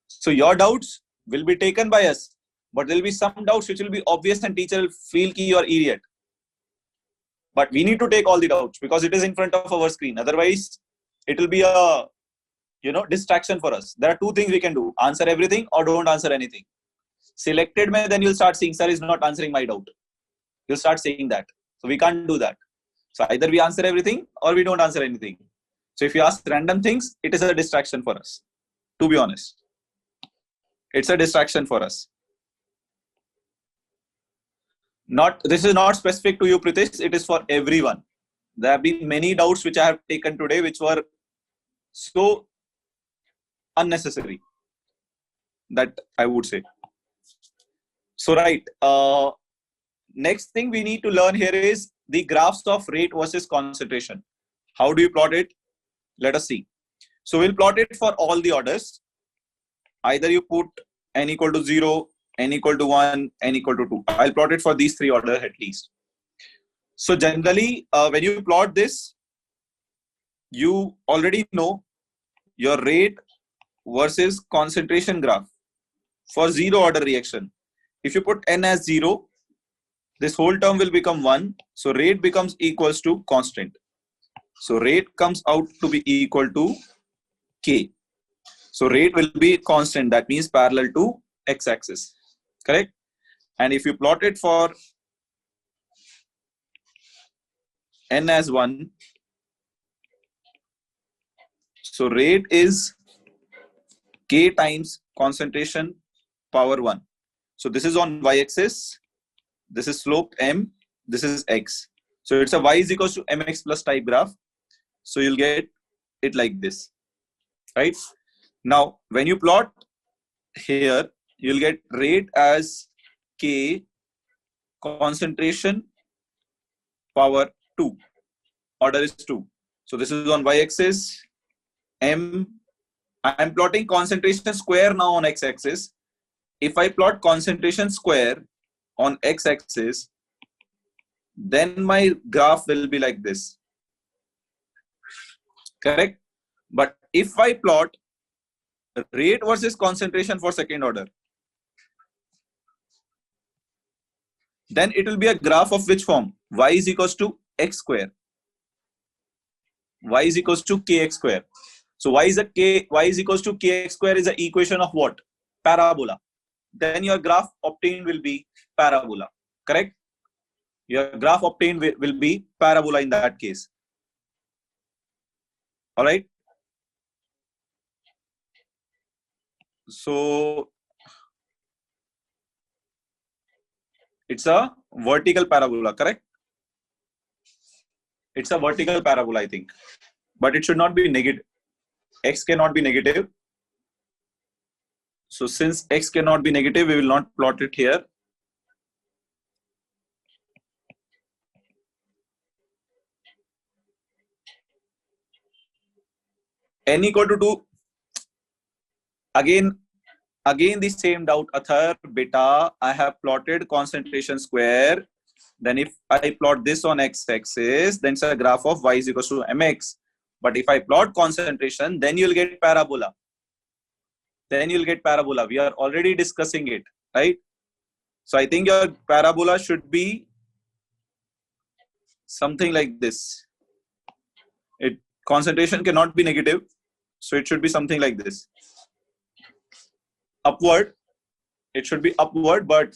So your doubts will be taken by us, but there will be some doubts which will be obvious and teacher will feel ki you are idiot. But we need to take all the doubts because it is in front of our screen. Otherwise, it will be a distraction for us. There are two things we can do: answer everything or don't answer anything. Selected mein, then you'll start seeing, sir is not answering my doubt. You'll start saying that. So we can't do that. So either we answer everything or we don't answer anything. So if you ask random things, it is a distraction for us. To be honest, it's a distraction for us. This is not specific to you, Pritish. It is for everyone. There have been many doubts which I have taken today, which were so unnecessary, that I would say. So right, next thing we need to learn here is the graphs of rate versus concentration. How do you plot it? Let us see. So we'll plot it for all the orders. Either you put n equal to 0, n equal to 1, n equal to 2. I'll plot it for these three orders at least. So generally, when you plot this, you already know your rate versus concentration graph for zero order reaction. If you put n as 0, this whole term will become 1. So rate becomes equals to constant. So rate comes out to be equal to K. So rate will be constant. That means parallel to x-axis. Correct? And if you plot it for n as 1, so rate is K times concentration power 1. So this is on y-axis, this is slope m, this is x. So it's a y is equals to mx plus type graph. So you'll get it like this, right? Now, when you plot here, you'll get rate as K, concentration power 2, order is 2. So this is on y-axis, m. I'm plotting concentration square now on x-axis. If I plot concentration square on x-axis, then my graph will be like this. Correct? But if I plot rate versus concentration for second order, then it will be a graph of which form? Y is equals to x square. Y is equals to kx square. So y is equals to kx square is the equation of what? Parabola. Then your graph obtained will be parabola. Correct? Your graph obtained will be parabola in that case. All right. So it's a vertical parabola, correct? It's a vertical parabola, I think, but it should not be negative. X cannot be negative. So since X cannot be negative, we will not plot it here. N equal to 2. Again the same doubt, Athar, beta, I have plotted concentration square. Then if I plot this on x-axis, then it's a graph of y is equals to mx. But if I plot concentration, then you'll get parabola. Then you'll get parabola. We are already discussing it, right? So I think your parabola should be something like this. Concentration cannot be negative. So it should be something like this. Upward. It should be upward, but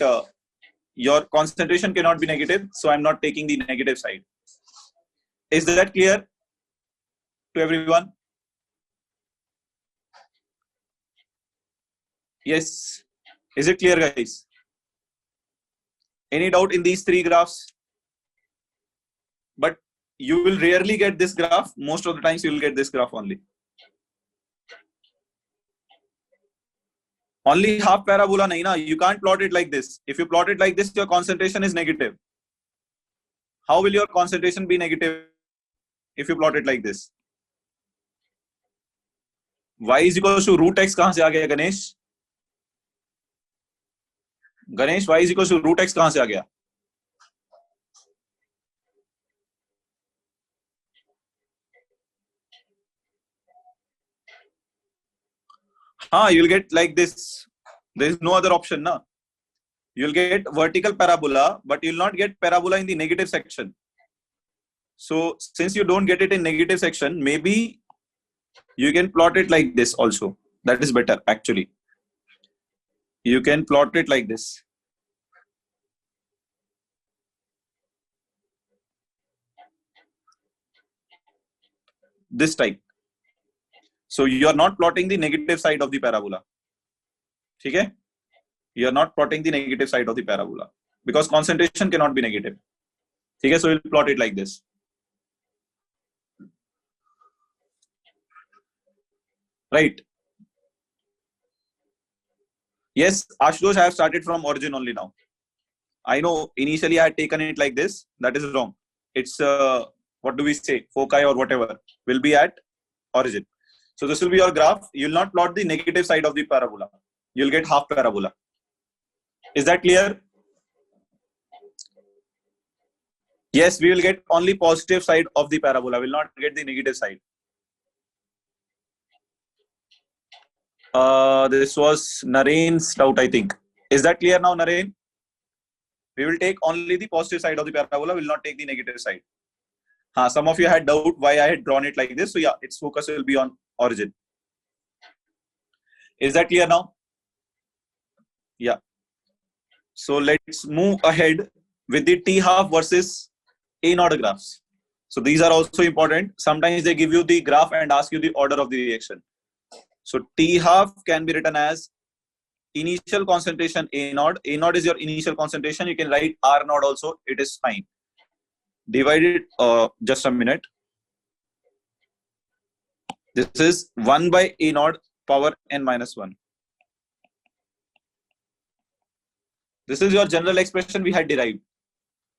your concentration cannot be negative. So I'm not taking the negative side. Is that clear to everyone? Yes. Is it clear, guys? Any doubt in these three graphs? But you will rarely get this graph. Most of the times you will get this graph only. Only half parabola nahi na. You can't plot it like this. If you plot it like this, your concentration is negative. How will your concentration be negative if you plot it like this? y is equals to root x कहां से आ गया Ganesh? Ganesh y is equals to root x कहां से आ गया? हाँ, you'll get like this. There is no other option, na. You'll get vertical parabola, but you'll not get parabola in the negative section. So since you don't get it in negative section, maybe you can plot it like this also. That is better actually. You can plot it like this. This type. So you are not plotting the negative side of the parabola. Okay? You are not plotting the negative side of the parabola because concentration cannot be negative. Okay? So we'll plot it like this. Right? Yes, Ashutosh, I have started from origin only now. I know initially I had taken it like this. That is wrong. It's what do we say? Foci or whatever will be at origin. So this will be your graph. You will not plot the negative side of the parabola. You'll get half parabola. Is that clear? Yes, we will get only positive side of the parabola. We will not get the negative side. This was Naren's doubt, I think. Is that clear now, Naren? We will take only the positive side of the parabola. We will not take the negative side. Some of you had doubt why I had drawn it like this. So yeah, its focus will be on origin. Is that clear now? Yeah. So let's move ahead with the T half versus A naught graphs. So these are also important. Sometimes they give you the graph and ask you the order of the reaction. So T half can be written as initial concentration A naught. A naught is your initial concentration. You can write R naught also. It is fine. Divided, just a minute. This is 1 by A naught power n minus 1. This is your general expression we had derived.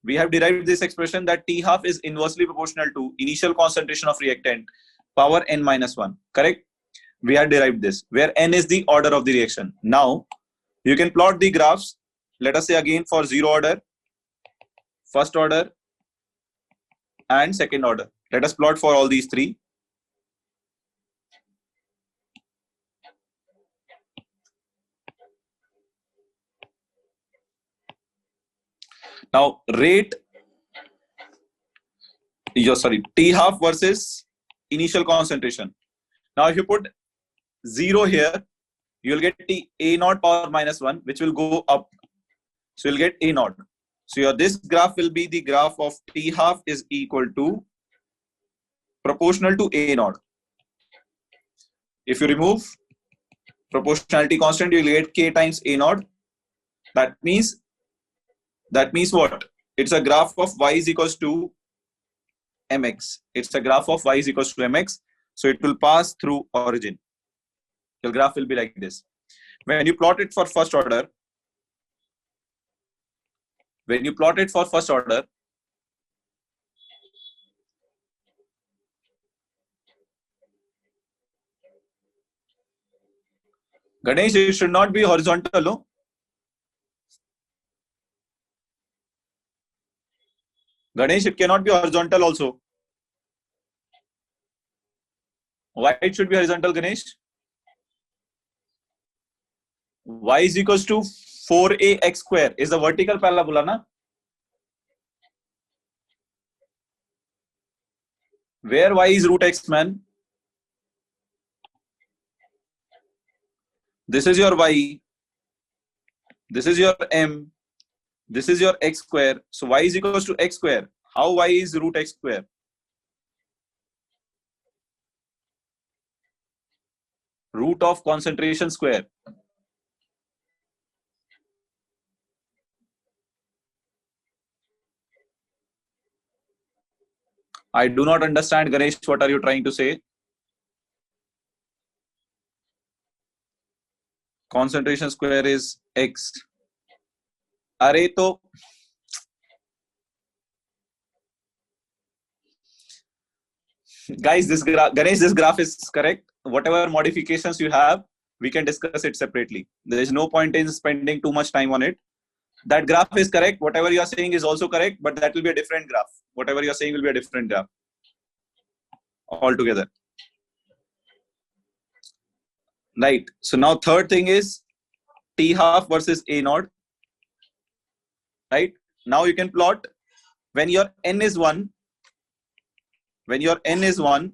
We have derived this expression that T half is inversely proportional to initial concentration of reactant power n minus 1. Correct? We had derived this, where n is the order of the reaction. Now, you can plot the graphs. Let us say again for zero order, first order, and second order. Let us plot for all these three. Now, rate, T half versus initial concentration. Now, if you put 0 here, you will get T A naught power minus 1, which will go up. So you'll get A naught. So this graph will be the graph of T half is equal to proportional to A naught. If you remove proportionality constant, you will get K times A naught. That means what? It's a graph of y is equals to mx. It's a graph of y is equals to mx. So it will pass through origin. Your graph will be like this. When you plot it for first order, Ganesh, it should not be horizontal, no? Ganesh, it cannot be horizontal also. Why it should be horizontal, Ganesh? Y is equals to 4ax square is the vertical parabola, na? Where y is root x, man? This is your y. This is your m. This is your x square. So y is equals to x square. How y is root x square? Root of concentration square. I do not understand, Ganesh. What are you trying to say? Concentration square is x. Array to guys, this graph, Ganesh, this graph is correct. whatever modifications you have, we can discuss it separately. There is no point in spending too much time on it. That graph is correct. Whatever you are saying is also correct, but that will be a different graph. Whatever you are saying will be a different graph altogether. Right. So now third thing is T half versus A naught. Right. Now you can plot when your n is 1. When your n is 1,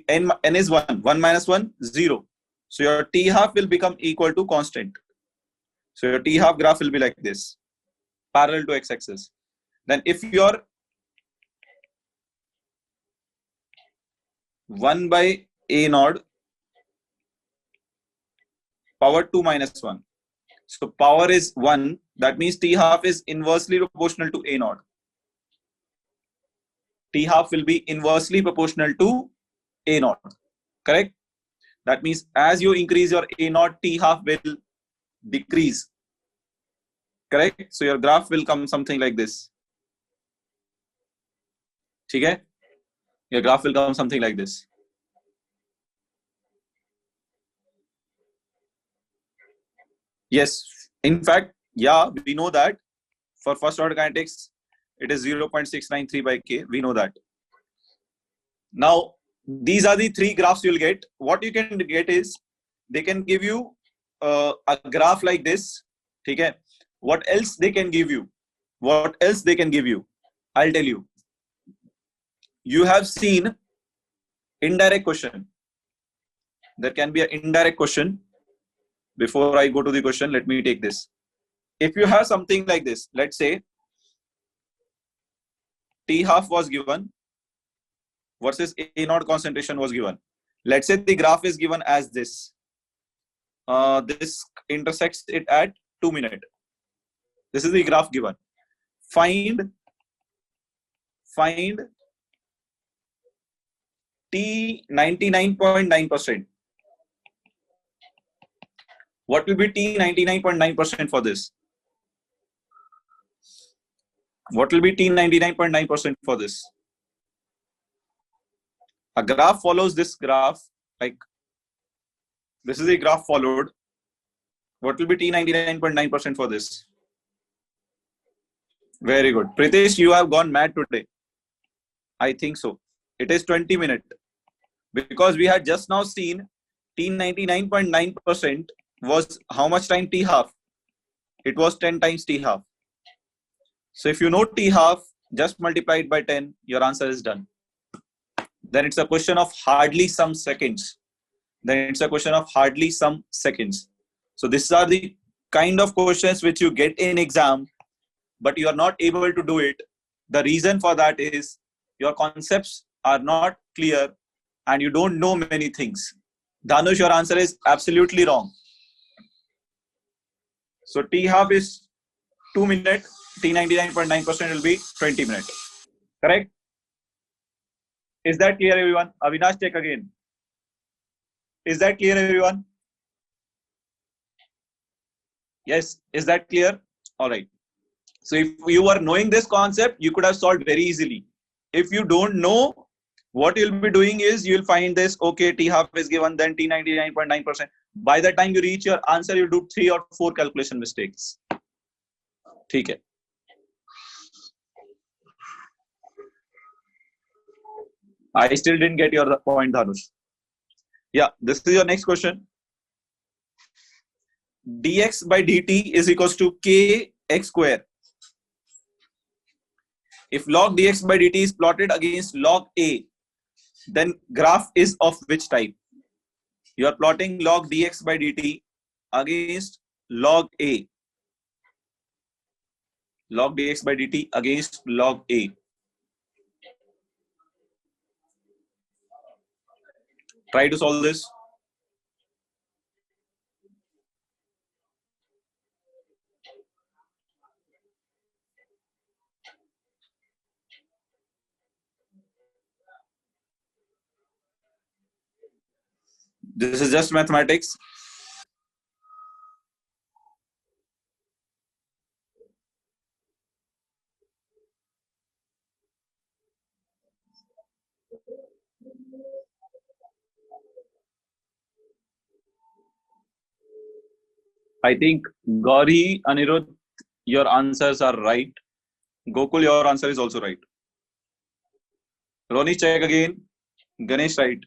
n is 1. 1 minus 1, 0. So your T half will become equal to constant. So your T half graph will be like this, parallel to x-axis. Then if your 1 by A naught power 2 minus 1. So power is 1. That means T half is inversely proportional to A naught. T half will be inversely proportional to A naught. Correct? That means as you increase your A naught, T half will decrease. Correct? So your graph will come something like this. Okay? Your graph will come something like this. Yes. In fact, yeah, we know that for first order kinetics, it is 0.693 by K. We know that. Now, these are the three graphs you'll get. What you can get is they can give you a graph like this. Okay? What else they can give you? What else they can give you? I'll tell you. You have seen indirect question. There can be an indirect question. Before I go to the question, let me take this. If you have something like this, let's say T half was given versus A naught concentration was given. Let's say the graph is given as this. This intersects it at 2 minutes. This is the graph given. Find T 99.9%. What will be T 99.9% for this? What will be T 99.9% for this? A graph follows this graph, like this is a graph followed. What will be T 99.9% for this? Very good. Pritesh, you have gone mad today. I think so. It is 20 minutes. Because we had just now seen T 99.9% was how much time T half? It was 10 times T half. So if you know T half, just multiply it by 10, your answer is done. Then it's a question of hardly some seconds. So these are the kind of questions which you get in exam, but you are not able to do it. The reason for that is your concepts are not clear and you don't know many things. Dhanush, your answer is absolutely wrong. So T half is 2 minutes, T 99.9% will be 20 minutes. Correct? Is that clear, everyone? Avinash, take again. Is that clear, everyone? Yes. Is that clear? All right. So if you were knowing this concept, you could have solved very easily. If you don't know, what you'll be doing is you'll find this, okay, T half is given, then T 99.9%. By the time you reach your answer, you do 3 or 4 calculation mistakes. Okay. I still didn't get your point, Dhanush. Yeah, this is your next question. Dx by dt is equals to kx square. If log dx by dt is plotted against log a, then graph is of which type? You are plotting log dx by dt against log a. Log dx by dt against log a. Try to solve this. This is just mathematics. I think Gauri, Anirudh, your answers are right. Gokul, your answer is also right. Ronnie, check again. Ganesh, right.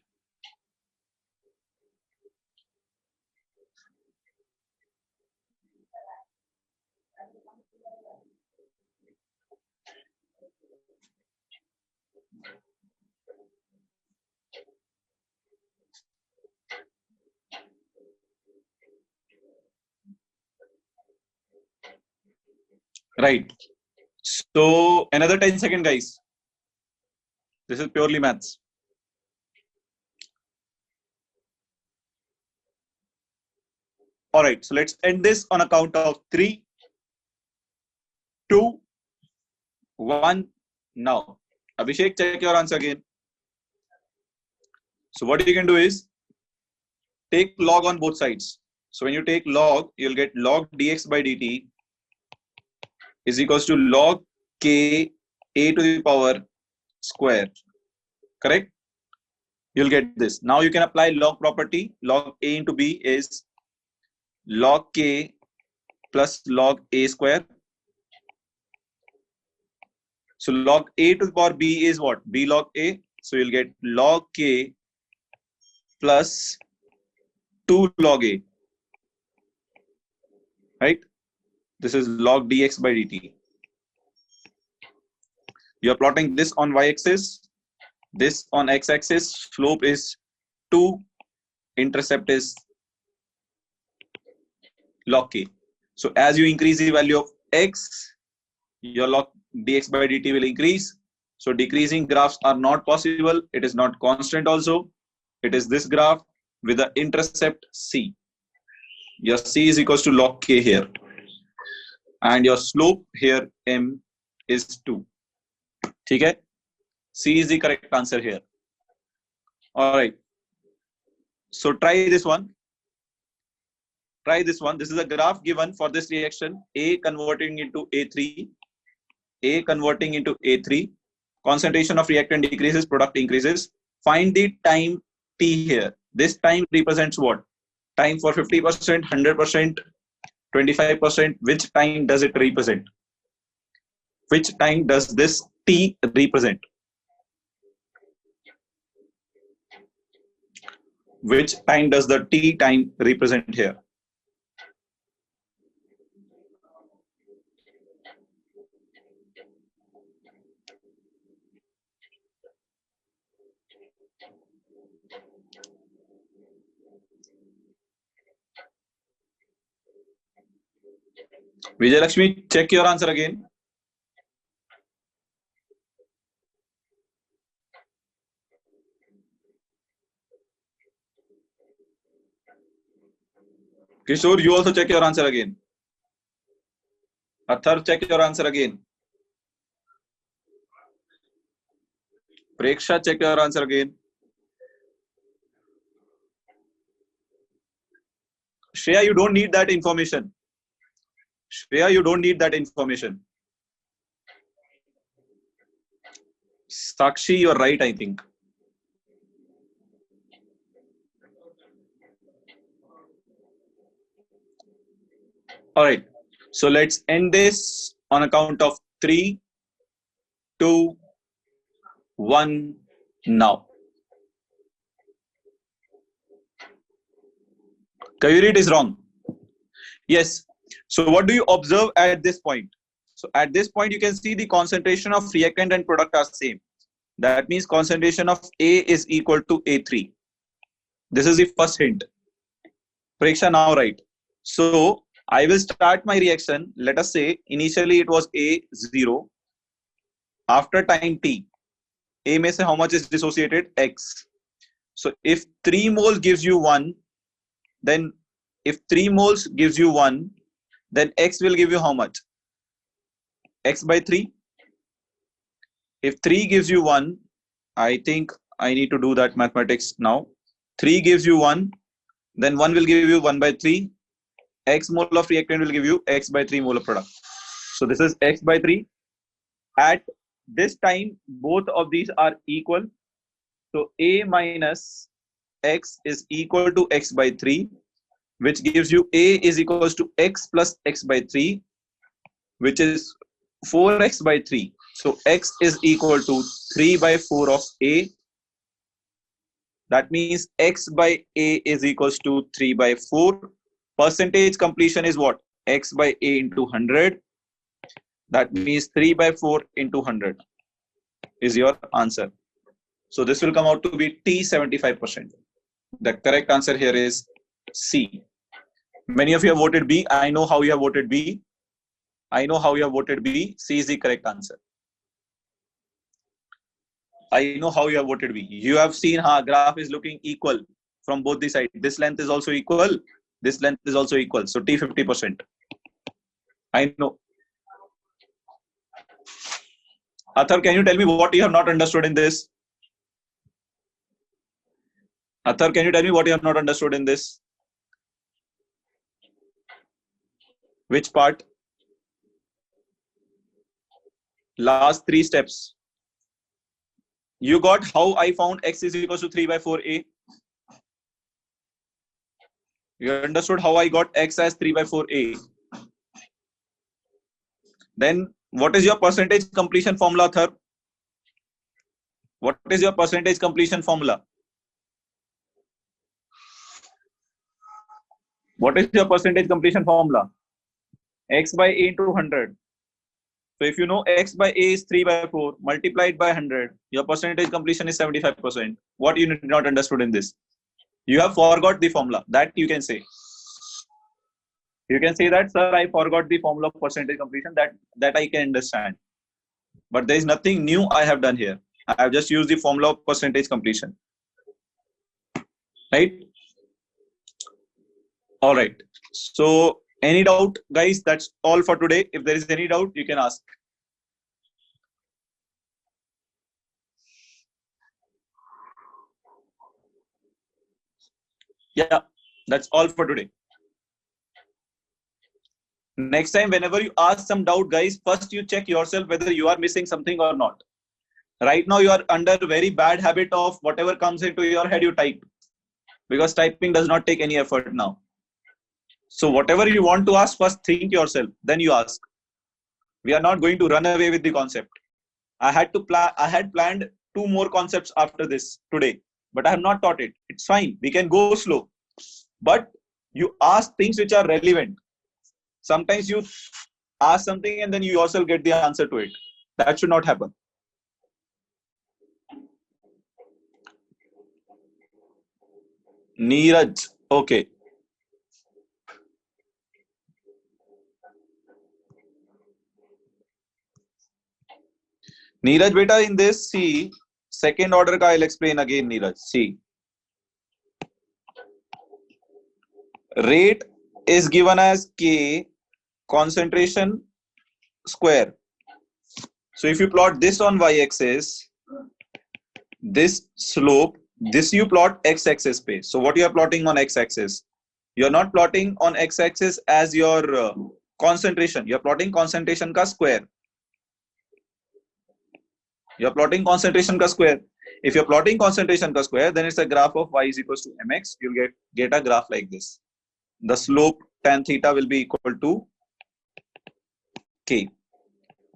Right. So another 10 seconds, guys. This is purely maths. All right. So let's end this on a count of 3, 2, 1. Now, Abhishek, check your answer again. So what you can do is take log on both sides. So when you take log, you'll get log dx by dt is equals to log k a to the power square. Correct? You'll get this. Now you can apply log property. Log a into b is log k plus log a square. So log a to the power b is what? B log a. So you'll get log k plus 2 log a. Right? This is log dx by dt. You are plotting this on y-axis, this on x-axis. Slope is 2, intercept is log k. So as you increase the value of x, your log dx by dt will increase. So decreasing graphs are not possible. It is not constant also. It is this graph with the intercept c. Your c is equals to log k here. And your slope here m is 2. Okay? C is the correct answer here. All right. So try this one. Try this one. This is a graph given for this reaction. A converting into A3. A converting into A3. Concentration of reactant decreases, product increases. Find the time T here. This time represents what? Time for 50%, 100%, 25%. Which time does it represent? Which time does this T represent? Which time does the T time represent here? Vijay Lakshmi, check your answer again. Kishore, you also check your answer again. Athar, check your answer again. Preksha, check your answer again. Shreya, you don't need that information. Shreya, you don't need that information. Sakshi, you're right, I think. All right. So let's end this on account of 3, 2, 1 now. Kayurit is wrong. Yes. So what do you observe at this point? So at this point, you can see the concentration of reactant and product are same. That means concentration of A is equal to A3. This is the first hint. Preksha now right. So I will start my reaction. Let us say initially it was A0. After time T, A may say how much is dissociated? X. So if 3 moles gives you 1, then if 3 moles gives you 1, then X will give you how much? X by 3. If 3 gives you 1, I think I need to do that mathematics now. 3 gives you 1, then 1 will give you 1 by 3. X mole of reactant will give you X by 3 mole of product. So this is X by 3. At this time, both of these are equal. So A minus X is equal to X by 3. which gives you A is equals to x plus x by 3, which is 4x by 3. So x is equal to 3 by 4 of A. That means x by A is equals to 3 by 4. Percentage completion is what? X by A into 100. That means 3 by 4 into 100 is your answer. So this will come out to be T 75%. The correct answer here is C. Many of you have voted B. I know how you have voted B. I know how you have voted B. C is the correct answer. I know how you have voted B. You have seen how graph is looking equal from both the sides. This length is also equal. This length is also equal. So T 50%. I know. Athar, can you tell me what you have not understood in this? Athar, can you tell me what you have not understood in this? Which part? Last 3 steps. You got how I found x is equals to 3 by 4a. You understood how I got x as 3 by 4a. Then what is your percentage completion formula, Athar? What is your percentage completion formula? What is your percentage completion formula? X by A into 100. So if you know x by A is 3 by 4 multiplied by 100, your percentage completion is 75%. What you did not understood in this? You have forgot the formula. That you can say. You can say that, sir, I forgot the formula of percentage completion. That I can understand. But there is nothing new I have done here. I have just used the formula of percentage completion. Right? All right. So any doubt, guys? That's all for today. If there is any doubt, you can ask. Yeah, that's all for today. Next time, whenever you ask some doubt, guys, first you check yourself whether you are missing something or not. Right now, you are under very bad habit of whatever comes into your head, you type. Because typing does not take any effort now. So whatever you want to ask, first think yourself, then you ask. We are not going to run away with the concept. I had planned 2 more concepts after this today, but I have not taught it. It's fine. We can go slow. But you ask things which are relevant. Sometimes you ask something and then you yourself get the answer to it. That should not happen. Neeraj. Okay. Neeraj beta, in this, see, second order ka I'll explain again, Neeraj. See. Rate is given as K concentration square. So if you plot this on y-axis, this slope, this you plot x-axis space. So what you are plotting on x-axis? You are not plotting on x-axis as your concentration. You are plotting concentration ka square. You are plotting concentration ka square. If you are plotting concentration ka square, then it's a graph of y is equals to mx. You'll get a graph like this. The slope tan theta will be equal to K.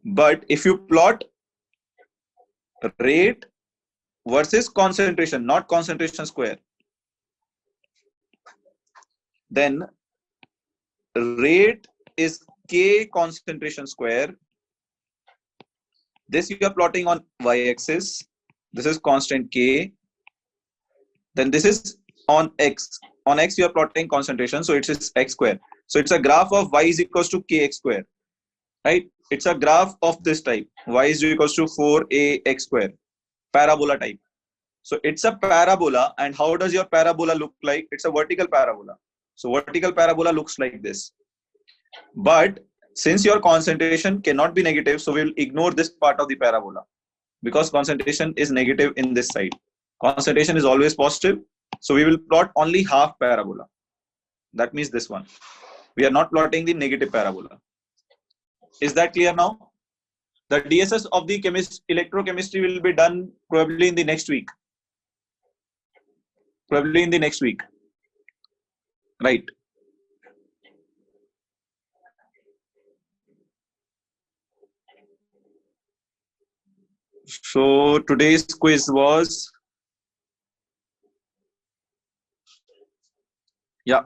But if you plot rate versus concentration, not concentration square, then rate is K concentration square. This you are plotting on y-axis. This is constant K. Then this is on x. On x you are plotting concentration, so it is x square. So it's a graph of y is equals to kx square, right? It's a graph of this type. Y is equals to 4ax square, parabola type. So it's a parabola, and how does your parabola look like? It's a vertical parabola. So vertical parabola looks like this. But since your concentration cannot be negative, so we'll ignore this part of the parabola because concentration is negative in this side. Concentration is always positive. So we will plot only half parabola. That means this one. We are not plotting the negative parabola. Is that clear now? The DSS of the electrochemistry will be done probably in the next week. Probably in the next week. Right. So today's quiz was, yeah,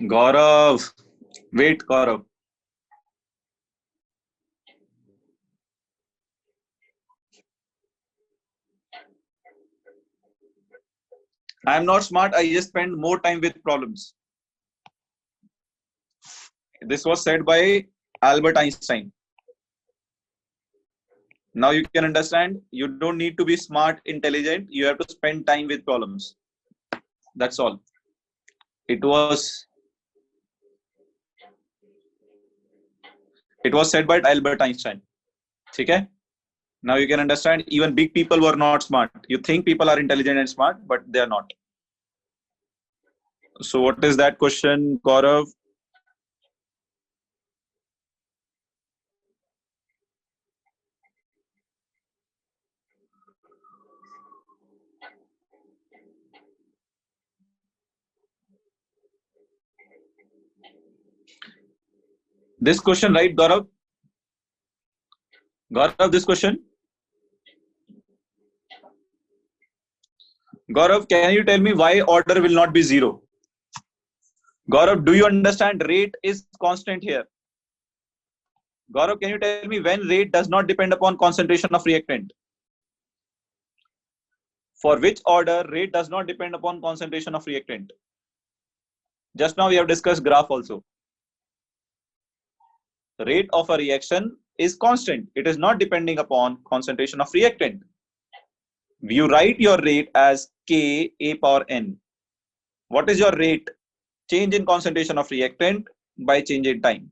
Gaurav. Wait, Gaurav. I am not smart. I just spend more time with problems. This was said by Albert Einstein. Now you can understand. You don't need to be smart, intelligent. You have to spend time with problems. That's all. It was it was said by Albert Einstein. Okay. Now you can understand. Even big people were not smart. You think people are intelligent and smart, but they are not. So what is that question, Gaurav? This question, right, Gaurav? Gaurav, this question. Gaurav, can you tell me why order will not be zero? Gaurav, do you understand rate is constant here? Gaurav, can you tell me when rate does not depend upon concentration of reactant? For which order rate does not depend upon concentration of reactant? Just now we have discussed graph also. The rate of a reaction is constant. It is not depending upon concentration of reactant. You write your rate as K A power N. What is your rate? Change in concentration of reactant by change in time.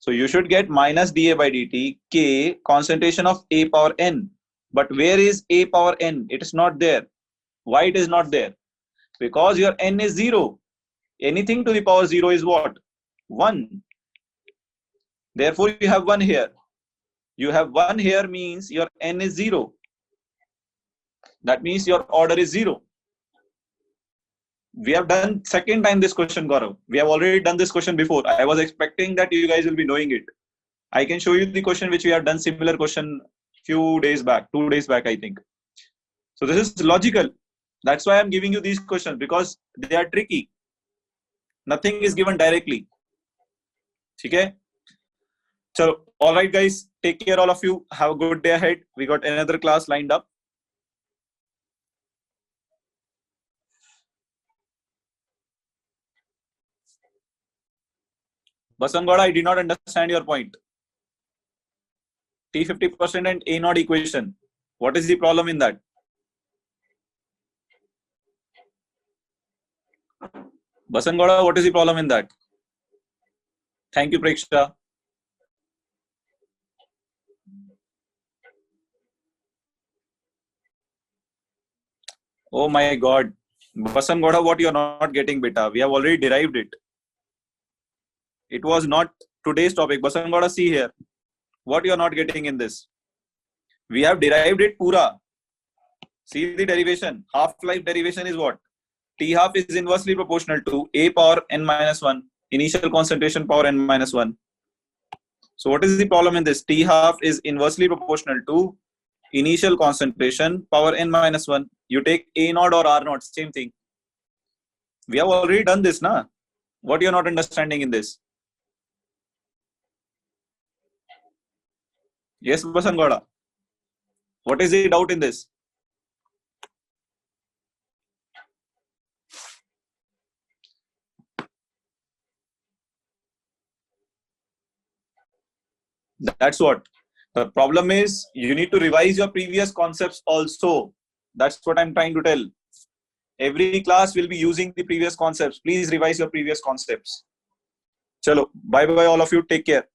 So you should get minus dA by dt K concentration of A power N. But where is A power N? It is not there. Why it is not there? Because your N is 0. Anything to the power 0 is what? 1. Therefore, you have 1 here. You have 1 here means your N is 0. That means your order is 0. We have done second time this question, Gaurav. We have already done this question before. I was expecting that you guys will be knowing it. I can show you the question which we have done similar question few days back, 2 days back, I think. So this is logical. That's why I'm giving you these questions because they are tricky. Nothing is given directly. Okay? So, all right, guys. Take care, all of you. Have a good day ahead. We got another class lined up. Basangoda, I did not understand your point. T 50% and A naught equation. What is the problem in that? Basangoda, what is the problem in that? Thank you, Preksha. Oh my God. Basangoda, what you're not getting, beta? We have already derived it. It was not today's topic. Basangoda, see here. What you're not getting in this? We have derived it pura. See the derivation. Half-life derivation is what? T half is inversely proportional to A power n minus 1. Initial concentration power n minus 1. So what is the problem in this? T half is inversely proportional to initial concentration power n minus 1. You take A naught or R naught, same thing. We have already done this, na? What you're not understanding in this? Yes, Basangoda. What is the doubt in this? That's what. The problem is you need to revise your previous concepts also. That's what I'm trying to tell. Every class will be using the previous concepts. Please revise your previous concepts. Chalo, bye bye all of you. Take care.